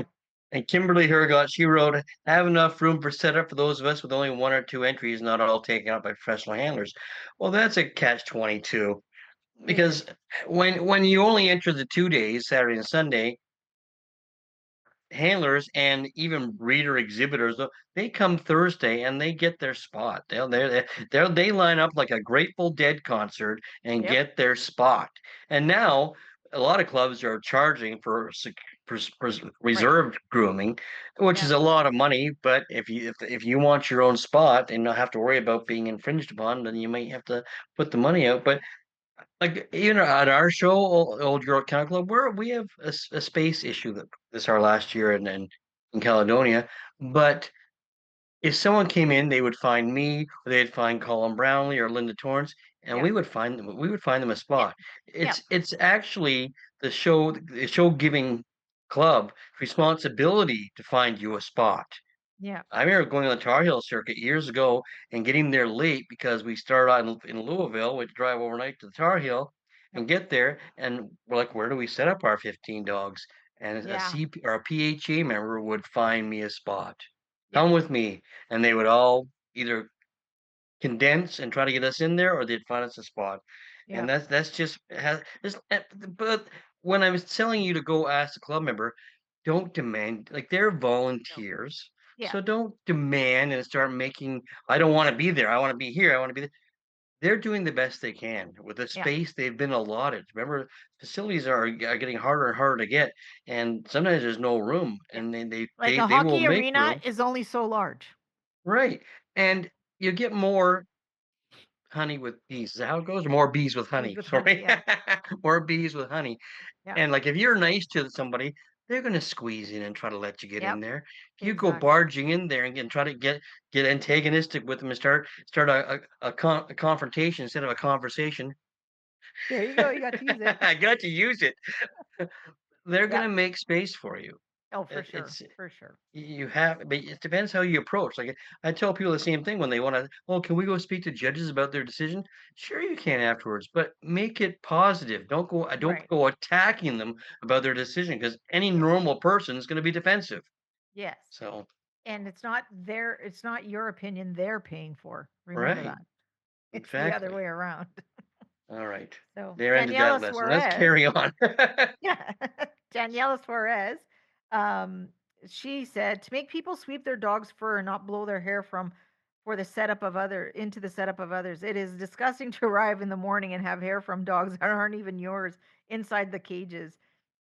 And Kimberly Hergott, she wrote, have enough room for setup for those of us with only 1 or 2 entries, not all taken up by professional handlers. Well, that's a catch 22 it is. because when you only enter the 2 days, Saturday and Sunday, handlers and even breeder exhibitors, they come Thursday and they get their spot. They line up like a Grateful Dead concert and Yep. get their spot. And now a lot of clubs are charging for Right. reserved grooming, which is Yeah. a lot of money. But if you want your own spot and not have to worry about being infringed upon, then you might have to put the money out. But like at our show, Old York Country Club, we have a space issue that this our last year in Caledonia. But if someone came in, they would find me, or they'd find Colin Brownlee or Linda Torrance, and Yep. we would find them a Yep. spot. Yep. It's actually the show giving club responsibility to find you a spot. Yep. I remember going on the Tar Heel circuit years ago and getting there late because we started out in Louisville. We'd drive overnight to the Tar Heel Yep. and get there, and we're like, where do we set up our 15 dogs? And a Yeah. CP or a PHA member would find me a spot. Yep. Come with me, and they would all either condense and try to get us in there, or they'd find us a spot. And Yep. that's just has but when I was telling you to go ask the club member, don't demand like they're volunteers. Yeah. So don't demand and start making I don't want to be there. I want to be here. I want to be there. They're doing the best they can with the Yeah. space they've been allotted. Remember, facilities are getting harder and harder to get, and sometimes there's no room, Yeah. and then Like a they will hockey make arena room, is only so large. right? And you get more honey with bees. Is that how it goes? Or more bees with Bees honey. with honey. Sorry. Yeah. More bees with honey. Yeah. And like if you're nice to somebody, they're gonna squeeze in and try to let you get in Yep. there. If you go Exactly. barging in there and try to get antagonistic with them and start a confrontation instead of a conversation. There you go. You got to use it. I got to use it. They're Yep. gonna make space for you. Oh, for sure. It's For sure. you have, but it depends how you approach. Like I tell people the same thing when they want to. Oh, can we go speak to judges about their decision? Sure, you can afterwards, but make it positive. Don't Right. go attacking them about their decision because any Yeah. normal person is going to be defensive. Yes. So And it's not your opinion they're paying for. Remember right, that. It's the other exactly. way around. All right, So there ended that Daniela lesson. Let's Suarez, carry on. yeah, Daniela Suarez, um, she said to make people sweep their dog's fur and not blow their hair from for the setup of other into the setup of others. It is disgusting to arrive in the morning and have hair from dogs that aren't even yours inside the cages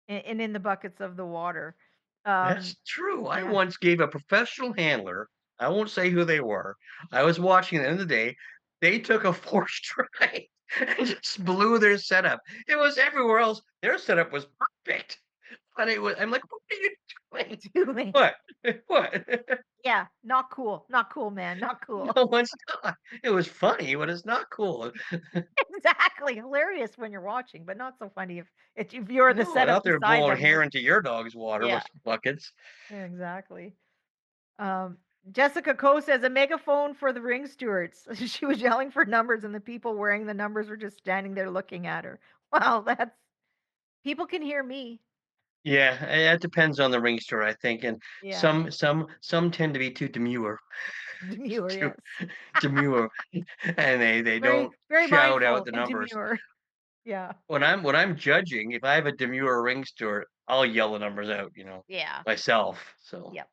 and in the buckets of the water. That's Um, true. I yeah. once gave a professional handler, I won't say who they were. I was watching at the end of the day. They took a forced try and just blew their setup. It was everywhere else. Their setup was perfect. But I'm like, what are you doing? Doing. What? What? Yeah, not cool. Not cool, man. Not cool. No, it's not. It was funny, but it's not cool. Exactly. Hilarious when you're watching, but not so funny if you're the No, setup out there beside blowing them. hair into your dog's water Yeah, with buckets. exactly. Um, Jessica Coe says a megaphone for the ring stewards. She was yelling for numbers, and the people wearing the numbers were just standing there looking at her. Wow, that's people can hear me. Yeah, it depends on the ring store, I think, and Yeah, some tend to be too demure. demure. Too Yes, demure, and they very don't very shout out mindful the and numbers. demure. Yeah, When I'm judging, if I have a demure ring store, I'll yell the numbers out, yeah, myself. So yep.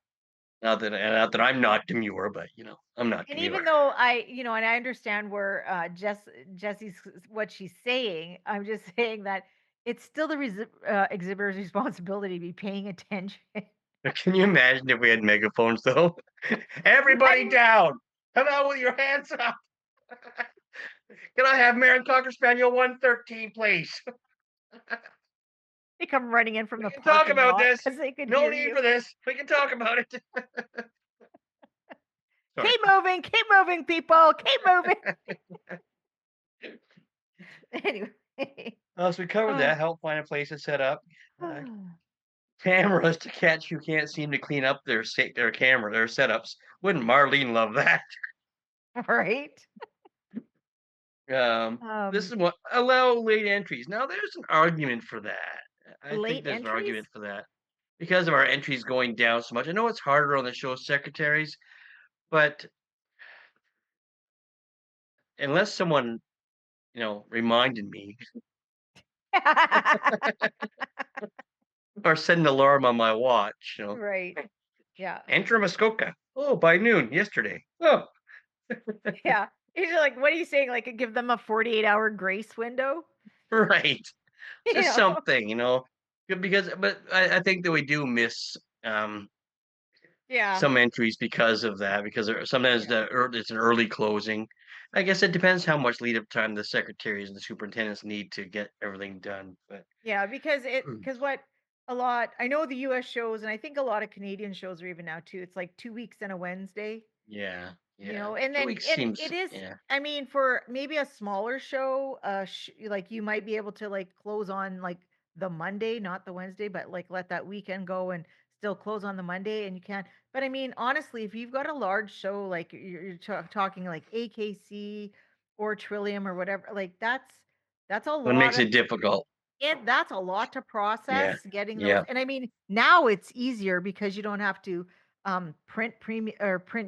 not that I'm not demure, but I'm not And even demure. though and I understand where Jesse's what she's saying, I'm just saying that it's still the exhibitor's responsibility to be paying attention. Can you imagine if we had megaphones though? Everybody Right? down! Come out with your hands up! Can I have Marin Cocker Spaniel 113, please? They come running in from We the can talk parking about lot this. because they could No hear need you. for this. We can talk about it. Sorry. Keep moving, people, keep moving. Anyway, So we covered oh, that. Help find a place to set up. Cameras to catch who can't seem to clean up their setups. Wouldn't Marlene love that? right. This Um, is what allow late entries. Now there's an argument for that. I think Late there's an entries. argument for that because of our entries going down so much. I know it's harder on the show secretaries, but unless someone reminded me or set an alarm on my watch, Right. Yeah. enter Muskoka. Oh, by noon yesterday. Oh, Yeah. He's like, what are you saying? Like, give them a 48-hour grace window? right. You Just know? something, because but I think that we do miss Yeah. some entries because of that, because sometimes Yeah. it's an early closing. I guess it depends how much lead up time the secretaries and the superintendents need to get everything done. But Yeah, because what a lot I know the US shows, and I think a lot of Canadian shows are even now too. It's like 2 weeks and a Wednesday. yeah, You yeah, know, and 2 weeks and seems it is, yeah, I mean, for maybe a smaller show, like you might be able to like close on like the Monday, not the Wednesday, but like let that weekend go and still close on the Monday, and you can. But I mean, honestly, if you've got a large show like you're talking like AKC or Trillium or whatever, like that's a what lot makes of it difficult. that's a lot to Yeah, process getting those. yeah, And I mean, now it's easier because you don't have to print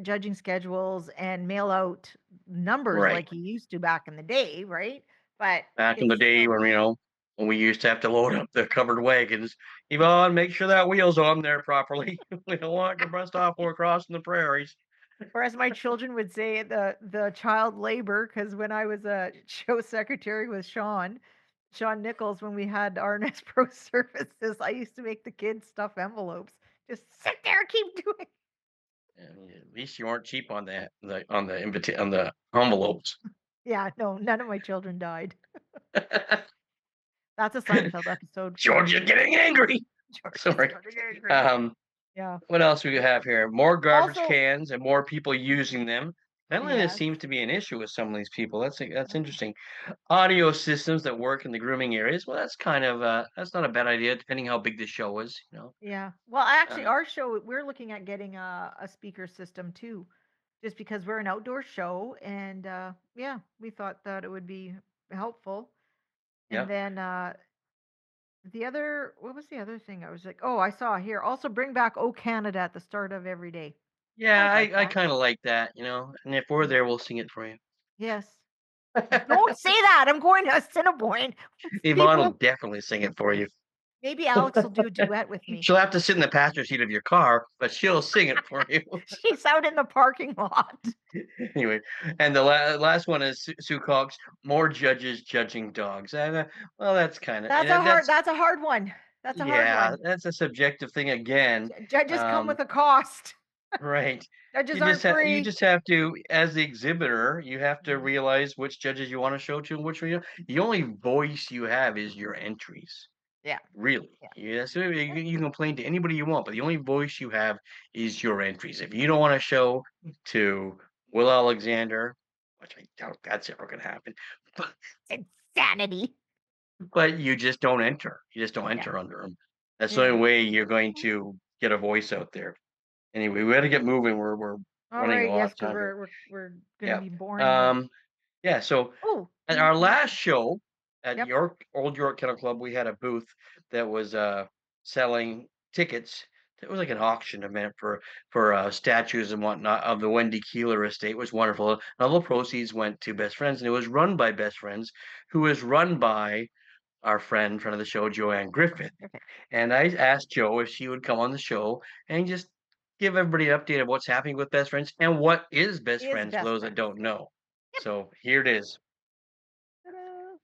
judging schedules and mail out numbers right. like you used to back in the day, right? But Back in it's the day still, when we used to have to load up the covered wagons, Yvonne, make sure that wheel's on there properly. We don't want it to rust off while we're crossing the prairies. or as my children would say, the child labor. Because when I was a show secretary with Sean Nichols, when we had our Nest Pro services, I used to make the kids stuff envelopes. Just sit there, keep doing. And at least you weren't cheap on on the envelopes. Yeah, no, none of my children died. That's a Seinfeld episode for George is getting angry. George is Sorry. getting angry. Um, Yeah. what else we have here? More garbage Also, cans and more people using them. Cleanliness yes. seems to be an issue with some of these people. That's interesting. Audio systems that work in the grooming areas. Well, that's kind of that's not a bad idea, depending how big the show is. Yeah. Well, actually, Uh, our show, we're looking at getting a speaker system too, just because we're an outdoor show, and yeah, we thought that it would be helpful. And yeah, then what was the other thing? I was like, oh, I saw here. Also, bring back "Oh Canada" at the start of every day. yeah. I'd like I that. kind of like that. And if we're Yeah. there, we'll sing it for you. Yes. Don't say that. I'm going to Assiniboine. Yvonne will People definitely sing it for you. Maybe Alex will do a duet with me. She'll have to sit in the passenger seat of your car, but she'll sing it for you. She's out in the parking lot. Anyway, and the last one is Sue Cox, "More Judges Judging Dogs." And, well, that's kinda That's a hard one. That's a hard yeah, one. that's a subjective thing again. Judges come with a cost. Right. Judges aren't You free. just have to, as the exhibitor, you have to Mhm. realize which judges you wanna show to and which one you don't. The only voice you have is your entries. Yeah. Really. Yeah. Yeah, so you can complain to anybody you want, but the only voice you have is your entries. If you don't wanna show to Will Alexander, which I doubt that's ever gonna happen, but Insanity. you just don't enter. You just don't Yeah. enter under him. That's the Yeah. only way you're going to get a voice out there. Anyway, we gotta get moving. We're All running a right. lot Yes, of because time here. we're gonna Yeah. be boring you. Um, yeah, so Oh. at our last show at Yep. Old York Kennel Club, we had a booth that was selling tickets. It was like an auction event for statues and whatnot of the Wendy Keeler estate. It was wonderful. And all the proceeds went to Best Friends, and it was run by Best Friends, who was run by our friend of the show, Joanne Griffith. Okay. And I asked Jo if she would come on the show and just give everybody an update of what's happening with Best Friends and what is Best Is Friends for best those that friends. don't know. Yep. So here it is. Ta-da.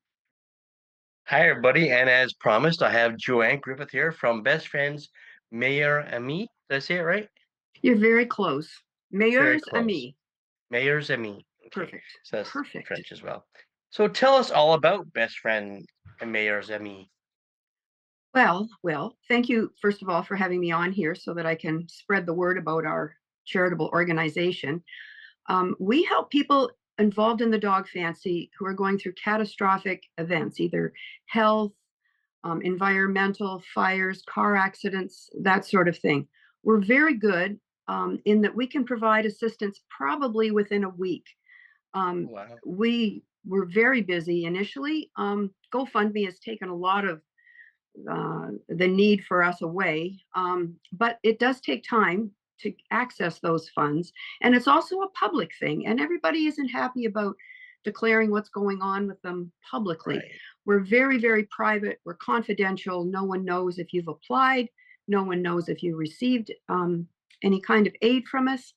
Hi, everybody. And as promised, I have Joanne Griffith here from Best Friends Meilleur Ami. Did I say it right? You're very close. Very Meilleurs close. amis. Meilleurs Ami. Okay. Perfect. So that's Perfect. French as well. So tell us all about Best Friend and Meilleurs Ami. Well, thank you, first of all, for having me on here so that I can spread the word about our charitable organization. We help people involved in the dog fancy who are going through catastrophic events, either health, environmental, fires, car accidents, that sort of thing. We're very good in that we can provide assistance probably within a week. Wow. We were very busy initially. GoFundMe has taken a lot of the need for us away, but it does take time to access those funds. And it's also a public thing, and everybody isn't happy about declaring what's going on with them publicly. Right. We're very, very private. We're confidential. No one knows if you've applied. No one knows if you received any kind of aid from us.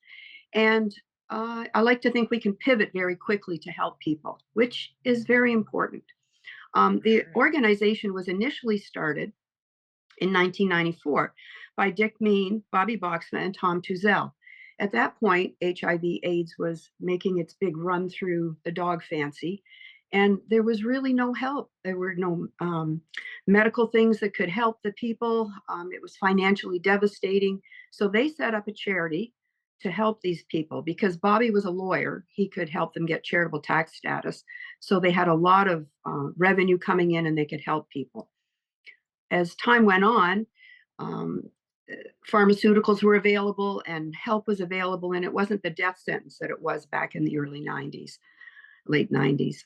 And I like to think we can pivot very quickly to help people, which is very important. The organization was initially started in 1994 by Dick Mean, Bobby Boxman, and Tom Tuzel. At that point, HIV/AIDS was making its big run through the dog fancy, and there was really no help. There were no medical things that could help the people. It was financially devastating. So they set up a charity to help these people because Bobby was a lawyer. He could help them get charitable tax status. So they had a lot of revenue coming in and they could help people. As time went on, um, pharmaceuticals were available and help was available, and it wasn't the death sentence that it was back in the early 90s, late 90s.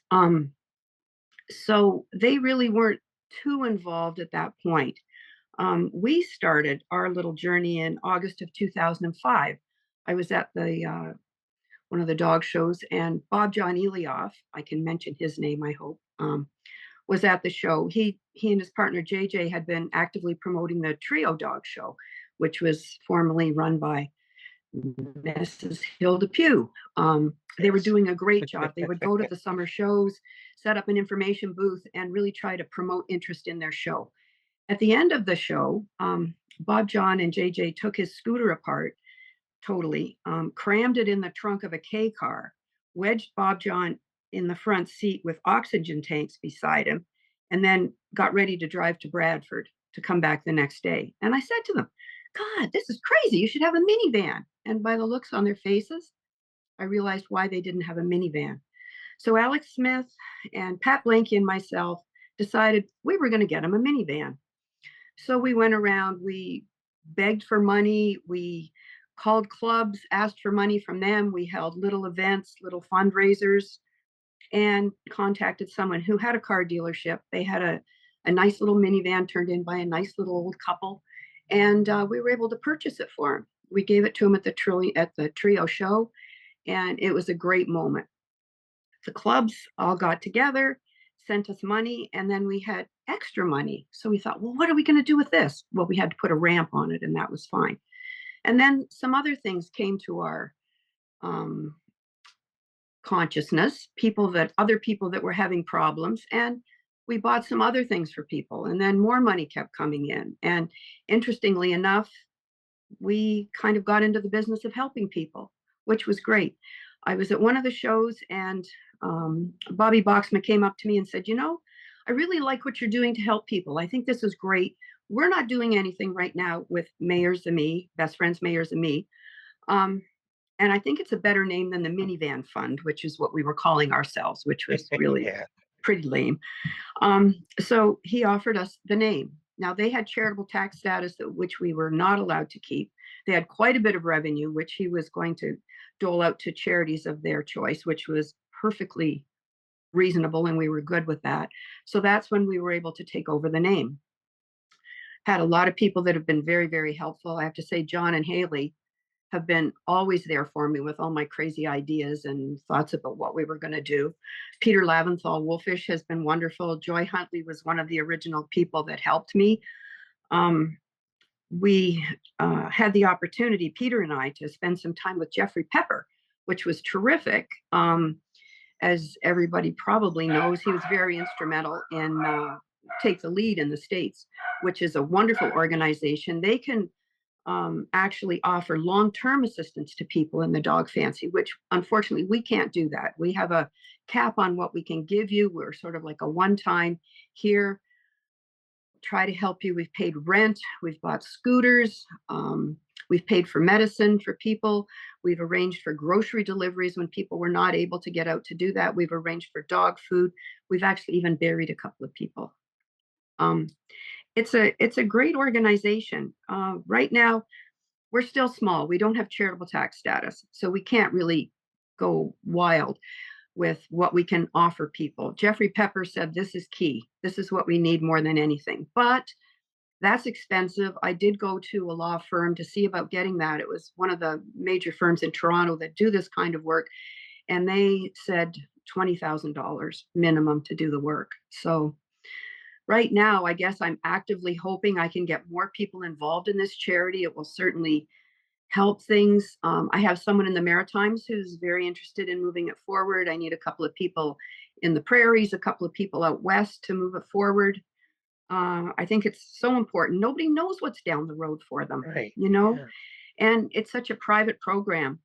So they really weren't too involved at that point. We started our little journey in August of 2005. I was at the one of the dog shows, and Bob John Elioff, I can mention his name, I hope, was at the show. He and his partner JJ had been actively promoting the Trio Dog Show, which was formerly run by Mrs. Hilda Pugh. They were doing a great job. They would go to the summer shows, set up an information booth, and really try to promote interest in their show. At the end of the show, Bob John and JJ took his scooter apart totally, crammed it in the trunk of a K car, wedged Bob John in the front seat with oxygen tanks beside him, and then got ready to drive to Bradford to come back the next day. And I said to them, God, this is crazy. You should have a minivan. And by the looks on their faces, I realized why they didn't have a minivan. So Alex Smith and Pat Blanky and myself decided we were going to get them a minivan. So we went around, we begged for money, we called clubs, asked for money from them. We held little events, little fundraisers, and contacted someone who had a car dealership. They had a nice little minivan turned in by a nice little old couple, and we were able to purchase it for them. We gave it to them at the Trio show, and it was a great moment. The clubs all got together, sent us money, and then we had extra money. So we thought, well, what are we going to do with this? Well, we had to put a ramp on it, and that was fine. And then some other things came to our consciousness, other people that were having problems, and we bought some other things for people, and then more money kept coming in. And interestingly enough, we kind of got into the business of helping people, which was great. I was at one of the shows, and Bobby Boxman came up to me and said, I really like what you're doing to help people. I think this is great. We're not doing anything right now with Mayors and Me, Best Friends Mayors and Me. And I think it's a better name than the Minivan Fund, which is what we were calling ourselves, which was really pretty lame. So he offered us the name. Now, they had charitable tax status, which we were not allowed to keep. They had quite a bit of revenue, which he was going to dole out to charities of their choice, which was perfectly reasonable, and we were good with that. So that's when we were able to take over the name. Had a lot of people that have been very, very helpful. I have to say, John and Haley have been always there for me with all my crazy ideas and thoughts about what we were going to do. Peter Laventhal Wolfish has been wonderful. Joy Huntley was one of the original people that helped me. We had the opportunity, Peter and I, to spend some time with Jeffrey Pepper, which was terrific. As everybody probably knows, he was very instrumental in Take the Lead in the States, which is a wonderful organization. They can actually offer long-term assistance to people in the dog fancy, which unfortunately we can't do that. We have a cap on what we can give you. We're sort of like a one-time here, try to help you. We've paid rent, we've bought scooters, we've paid for medicine for people. We've arranged for grocery deliveries when people were not able to get out to do that. We've arranged for dog food. We've actually even buried a couple of people. It's a great organization. Right now, we're still small. We don't have charitable tax status, so we can't really go wild with what we can offer people. Jeffrey Pepper said, this is key. This is what we need more than anything. But that's expensive. I did go to a law firm to see about getting that. It was one of the major firms in Toronto that do this kind of work, and they said $20,000 minimum to do the work. So right now, I guess I'm actively hoping I can get more people involved in this charity. It will certainly help things. I have someone in the Maritimes who's very interested in moving it forward. I need a couple of people in the prairies, a couple of people out west to move it forward. I think it's so important. Nobody knows what's down the road for them, Right. Yeah. Yeah. And it's such a private program.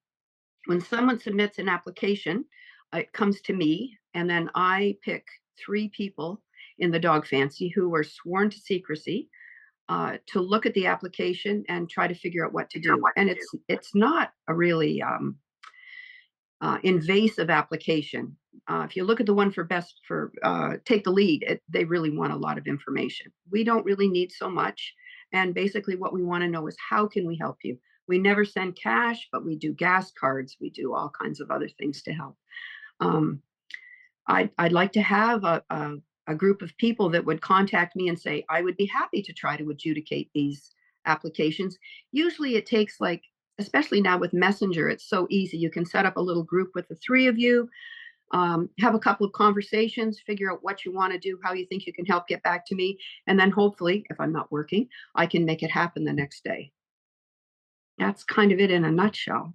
When someone submits an application, it comes to me, and then I pick 3 people in the dog fancy who are sworn to secrecy to look at the application and try to figure out what to do. And it's not a really invasive application. If you look at the one for Take the Lead, they really want a lot of information. We don't really need so much. And basically what we want to know is, how can we help you? We never send cash, but we do gas cards. We do all kinds of other things to help. I'd like to have a group of people that would contact me and say, I would be happy to try to adjudicate these applications. Usually it takes, like, especially now with Messenger, it's so easy. You can set up a little group with the 3 of you, have a couple of conversations, figure out what you want to do, how you think you can help, get back to me. And then hopefully, if I'm not working, I can make it happen the next day. That's kind of it in a nutshell.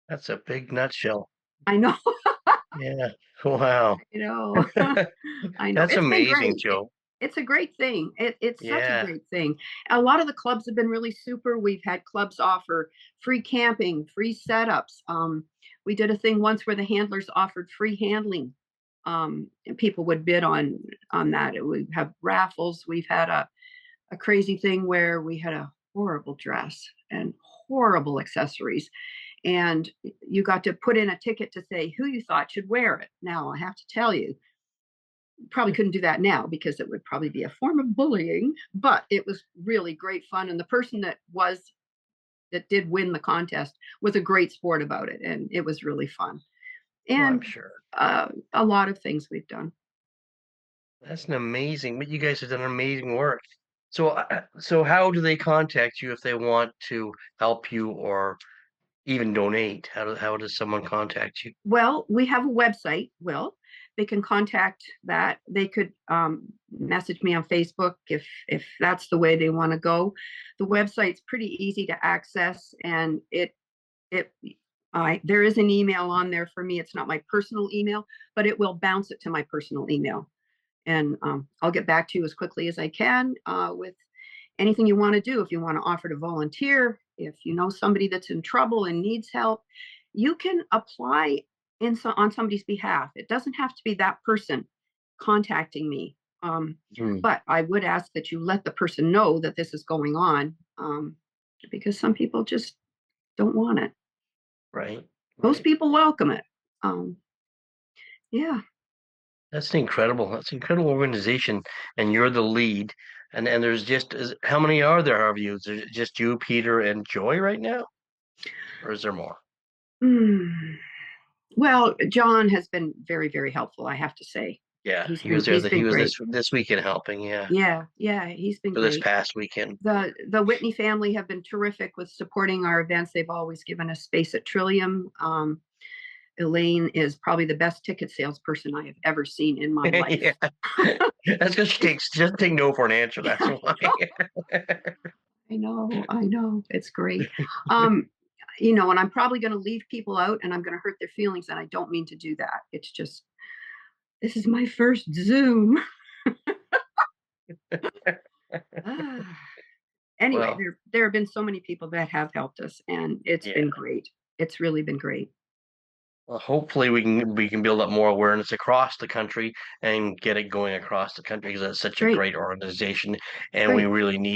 That's a big nutshell. I know. Yeah. Wow. I know. I know. That's It's been amazing, great. Joe. It's a great thing. It's such a Yeah. great thing. A lot of the clubs have been really super. We've had clubs offer free camping, free setups. We did a thing once where the handlers offered free handling. And people would bid on that. We have raffles. We've had a crazy thing where we had a horrible dress and horrible accessories. And you got to put in a ticket to say who you thought should wear it. Now, I have to tell you, probably couldn't do that now because it would probably be a form of bullying, but it was really great fun. And the person that did win the contest was a great sport about it. And it was really fun. Well, I'm And sure. a lot of things we've done. That's an amazing, but you guys have done amazing work. So how do they contact you if they want to help you or even donate? How does someone contact you? Well, we have a website, Will. they can contact that. They could message me on Facebook if that's the way they want to go. The website's pretty easy to access, and there is an email on there for me. It's not my personal email, but it will bounce it to my personal email, and I'll get back to you as quickly as I can with anything you want to do. If you want to offer to volunteer, if you know somebody that's in trouble and needs help, you can apply on somebody's behalf. It doesn't have to be that person contacting me. But I would ask that you let the person know that this is going on, because some people just don't want it. Right. Most people welcome it. Yeah. That's an incredible organization, and you're the lead. And there's how many are there of you? Is it just you, Peter, and Joy right now? Or is there more? Well, John has been very, very helpful, I have to say. Yeah, He's he was there. he's He been was great. this weekend helping. Yeah, Yeah, he's been for this great. past weekend. The Whitney family have been terrific with supporting our events. They've always given us space at Trillium. Elaine is probably the best ticket salesperson I have ever seen in my life. Yeah. That's because she just take no for an answer. That's why. I know. It's great. And I'm probably going to leave people out, and I'm going to hurt their feelings, and I don't mean to do that. It's just, this is my first Zoom. Anyway, Well, there have been so many people that have helped us, and it's been great. It's really been great. Well, hopefully we can build up more awareness across the country and get it going across the country, because it's such a great organization, and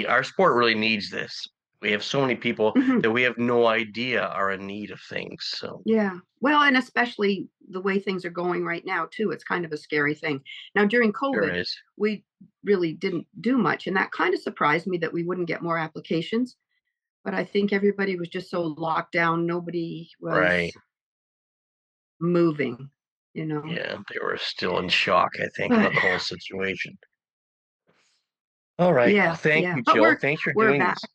our sport really needs this. We have so many people that we have no idea are in need of things. So yeah, well, and especially the way things are going right now too. It's kind of a scary thing. Now during COVID, we really didn't do much, and that kind of surprised me that we wouldn't get more applications. But I think everybody was just so locked down. Nobody was moving, Yeah, they were still in shock, I think, about the whole situation. All right. Yeah, Well, thank you, but Jill. Thanks for doing back. this.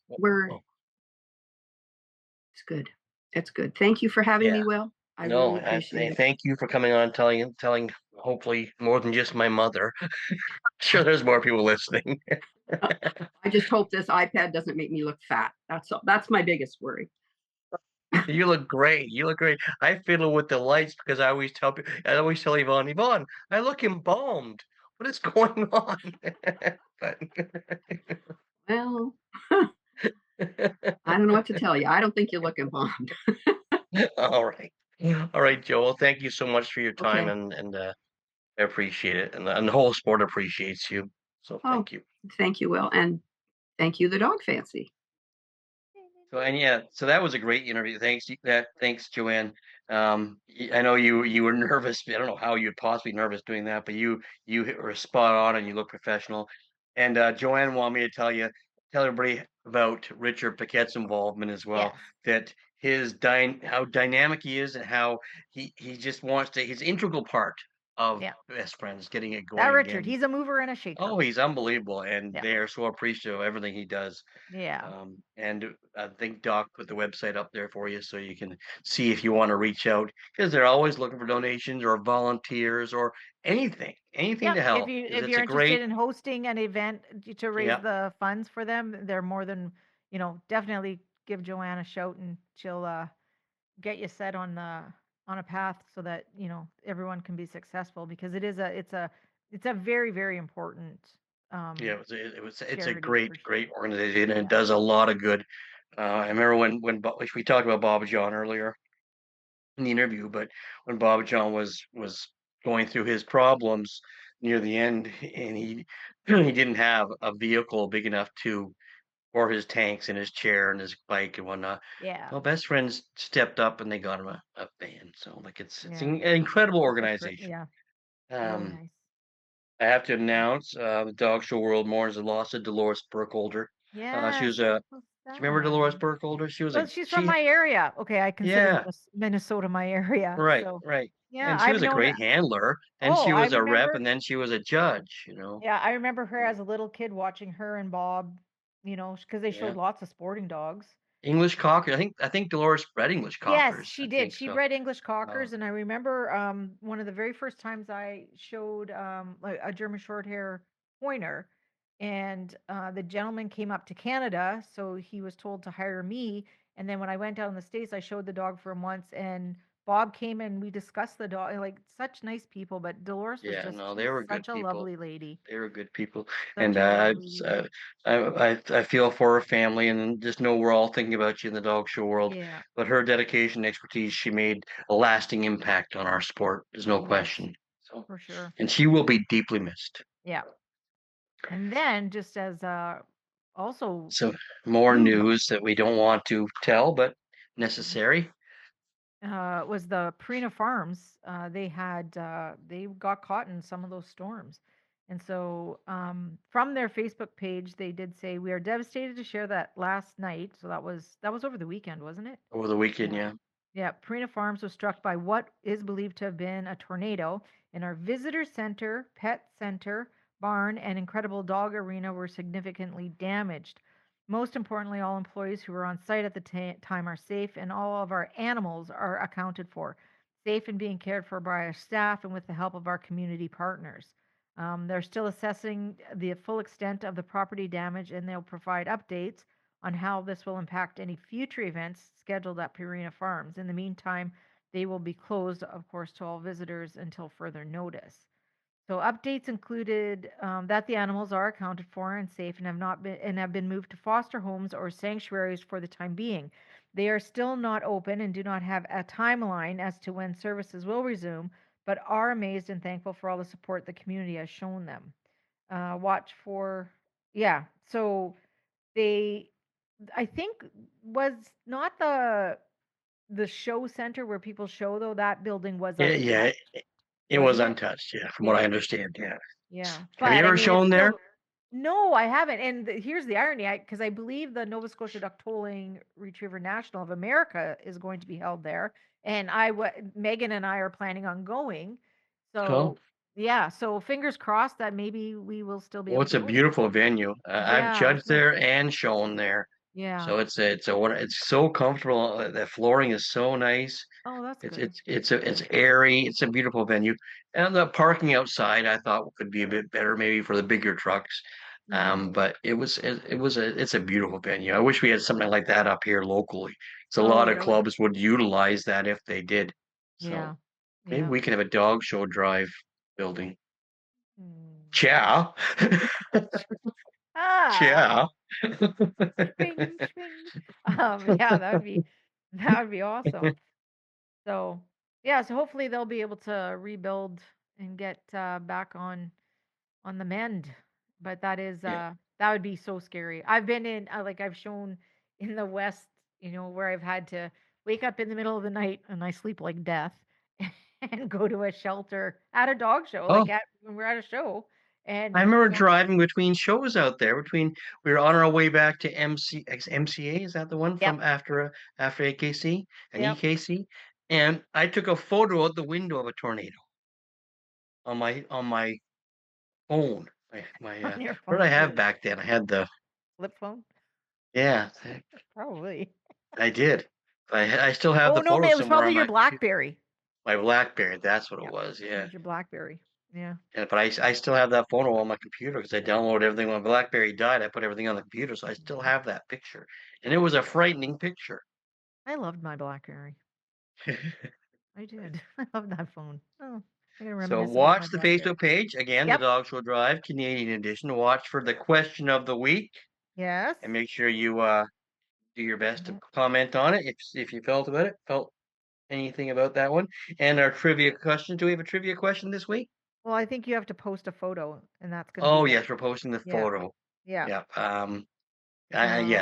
It's good. It's good. Thank you for having me, Will. I really appreciate it. Thank you for coming on, telling hopefully more than just my mother. Sure, there's more people listening. I just hope this iPad doesn't make me look fat. That's my biggest worry. You look great. You look great. I fiddle with the lights because I always tell Yvonne, I look embalmed. What is going on? Well, I don't know what to tell you. I don't think you look embalmed. All right, Joel. Thank you so much for your time, and I appreciate it, and the whole sport appreciates you. So thank you. Thank you, Will, and thank you, the dog fancy. So that was a great interview. Thanks, Joanne. I know you were nervous. I don't know how you'd possibly be nervous doing that, but you were spot on, and you look professional. And Joanne wanted me to tell everybody about Richard Paquette's involvement as well. That how dynamic he is, and how he just wants to. He's an integral part of Best Friends, getting it going. That Richard, he's a mover and a shaker. Oh, he's unbelievable, and they are so appreciative of everything he does. Yeah. And I think Doc put the website up there for you, so you can see if you want to reach out, because they're always looking for donations or volunteers or anything to help. If you're interested in hosting an event to raise the funds for them, they're more than, definitely give Joanne a shout, and she'll get you set on a path so that everyone can be successful, because it's a very, very important it's a great organization, and it does a lot of good. I remember when we talked about Bob John earlier in the interview, but when Bob John was going through his problems near the end, and he didn't have a vehicle big enough for his tanks and his chair and his bike and whatnot. Yeah. Well, Best Friends stepped up and they got him a van. So it's an incredible organization. Yeah. Really nice. I have to announce the Dog Show World mourns the loss of Dolores Burkholder. Yeah. She was do you remember Dolores Burkholder? She's from my area. Okay, I consider Minnesota my area. Right, so. right. Yeah, and she was a great handler, and she was a rep, and then she was a judge. Yeah, I remember her as a little kid watching her and Bob, because they showed lots of sporting dogs. English Cocker. I think Dolores bred English Yes, Cockers. she I did. think She so. bred English Oh, Cockers, and I remember one of the very first times I showed like a German Shorthair pointer, and the gentleman came up to Canada, so he was told to hire me. And then when I went down in the States, I showed the dog for him once, and Bob came and we discussed the dog. Like such nice people, but Dolores was yeah, just no, they she's were good such a people. lovely lady, They were good people, such and a lovely lady. I feel for her family, and just know we're all thinking about you in the dog show world. Yeah, But her dedication, and expertise, she made a lasting impact on our sport. There's no yes, question. So, for sure. and she will be deeply missed. Yeah, and then just as also So, more Ooh. news that we don't want to tell, but necessary. Was the Purina Farms. They got caught in some of those storms. And so from their Facebook page, they did say, "We are devastated to share that last night." So that was over the weekend, wasn't it? Over the weekend, Yeah. yeah. Yeah, Purina Farms was struck by what is believed to have been a tornado, and our visitor center, pet center, barn, and incredible dog arena were significantly damaged. Most importantly, all employees who were on site at the time are safe, and all of our animals are accounted for, safe and being cared for by our staff and with the help of our community partners. They're still assessing the full extent of the property damage, and they'll provide updates on how this will impact any future events scheduled at Purina Farms. In the meantime, they will be closed, of course, to all visitors until further notice. So updates included that the animals are accounted for and safe and have been moved to foster homes or sanctuaries for the time being. They are still not open and do not have a timeline as to when services will resume, but are amazed and thankful for all the support the community has shown them. Watch for, yeah. So they I think was not the show center where people show though, that building was Yeah, yeah. untouched, It was wasn't it? untouched, yeah, from what I Yeah. understand, yeah. Yeah. Have you But I ever mean it's shown there? still no, I haven't. And here's the irony, because I believe the Nova Scotia Duck Tolling Retriever National of America is going to be held there, and Megan and I are planning on going. Cool. So yeah, so fingers crossed that maybe we will still be Well, able it's to a go there. beautiful venue. I've Yeah, judged it's nice. there and shown there. Yeah. So it's so comfortable. The flooring is so nice. Oh, that's It's good. it's it's a it's airy. It's a beautiful venue, and the parking outside I thought could be a bit better, maybe for the bigger trucks. Mhm. But it's a beautiful venue. I wish we had something like that up here locally. So a lot Oh, of that would clubs would utilize that if they did. So yeah. maybe Yeah. we can have a dog show drive building. Mm. Ciao. Ah, Ciao. swing, swing. Yeah, that would be awesome. So, yeah, so hopefully they'll be able to rebuild and get back on the mend. But Yeah. that would be so scary. I've been in like I've shown in the West, where I've had to wake up in the middle of the night and I sleep like death and go to a shelter at a dog show, Oh, like when we're at a show I and remember driving between shows out there. We were on our way back to MCA. Is that the one yep, from after AKC and yep, EKC? And I took a photo out the window of a tornado on my phone. on your What did phone, I your have back then? I had the flip phone, yeah, probably. I did. I still have Oh the no, photo man, it was somewhere probably on your my BlackBerry. my BlackBerry. That's what it Yep, was. it Yeah. was your BlackBerry. Yeah. But I still have that photo on my computer because I downloaded everything when BlackBerry died. I put everything on the computer, so I still Mhm. have that picture. And it was a frightening picture. I loved my BlackBerry. I did. I loved that phone. Oh, I'm gonna So reminisce about my watch the BlackBerry. Facebook page again, the Yep. Dog Show Drive Canadian edition. Watch for the question of the week, Yes. and make sure you do your best to Yeah. comment on it if you felt anything about that one. And our trivia question. Do we have a trivia question this week? Well, I think you have to post a photo, and that's gonna be Oh the yes, we're posting the yeah, photo. yeah. Yeah. Yeah. Um,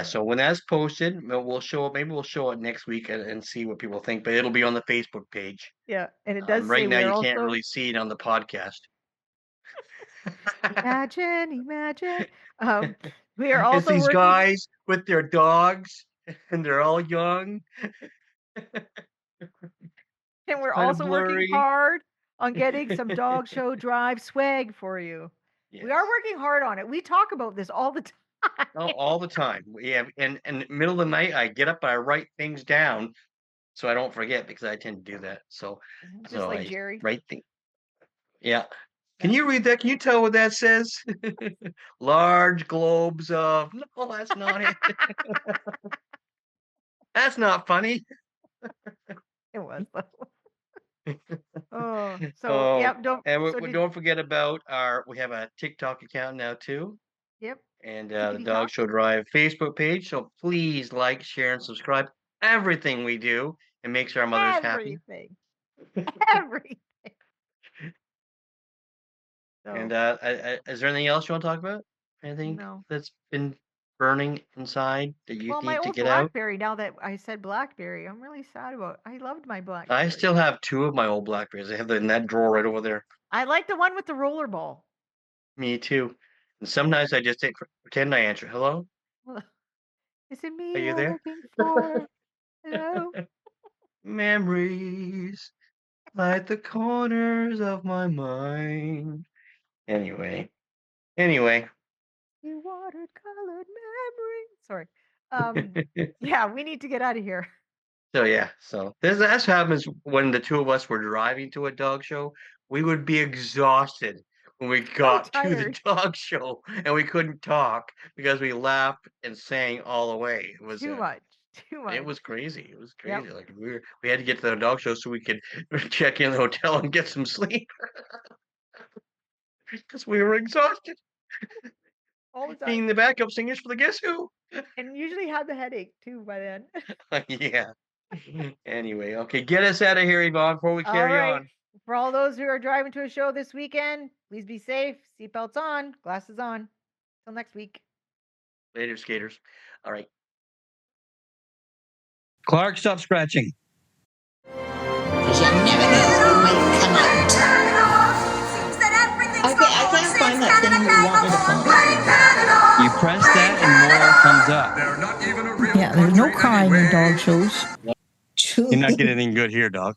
So when that's posted, we'll show it. Maybe we'll show it next week and see what people think. But it'll be on the Facebook page. yeah, and it does Right say now, we are you can't also really see it on the podcast. imagine. Um, we are It's also these working, guys with their dogs, and they're all young, and we're kind of also working blurry. hard on getting some dog show drive swag for you. We are Yes. working hard on it. We talk about this all the time. all the time. Yeah, and middle of the night, I get up and I write things down so I don't forget because I tend to do that. So Just like I Jerry. write things. Yeah. Can you read that? Can you tell what that says? Large globes of. No, that's not it. That's not funny. It was though. Oh, so Oh, yep. Don't. and So did. don't forget about we have a TikTok account now too, Yep. and the Tickety Dog talk. Show Drive Facebook page. So please like, share, and subscribe everything we do, and make sure our mother's happy. Everything. Everything. So And is there anything else you want to talk about? Anything no. that's been burning inside that you Well, my need to old get out? BlackBerry. Now that I said BlackBerry, I'm really sad about. I loved my I BlackBerry. still have 2 of my old Blackberries. I have them in that drawer right over there. I like the one with the roller ball. Me too. And sometimes I just pretend I answer. Hello? Is it me Are you you're there? looking for? Hello. Memories light the corners of my mind. Anyway. You watered colored memory. Sorry. Yeah, we need to get out of here. So yeah, so that's what happens when the 2 of us were driving to a dog show. We would be exhausted when we got to the tired. dog show, and we couldn't talk because we laughed and sang all the way. It was Too much. Too much. it was crazy. It was Yep. crazy. Like we had to get to the dog show so we could check in the hotel and get some sleep because we were exhausted. All the time. Being the backup singers for the Guess Who. And usually had the headache too by then. Yeah. Anyway, okay, get us out of here, Yvonne, before we carry on. For all those who are driving to a show this weekend, please be safe. Seatbelts on, glasses on. Till next week. Later, skaters. All right. Clark, stop scratching. Okay, I can't find that thing you want me to find. You press that and more comes up. Yeah, there's no crying in dog shows. You're not getting anything good here, dog.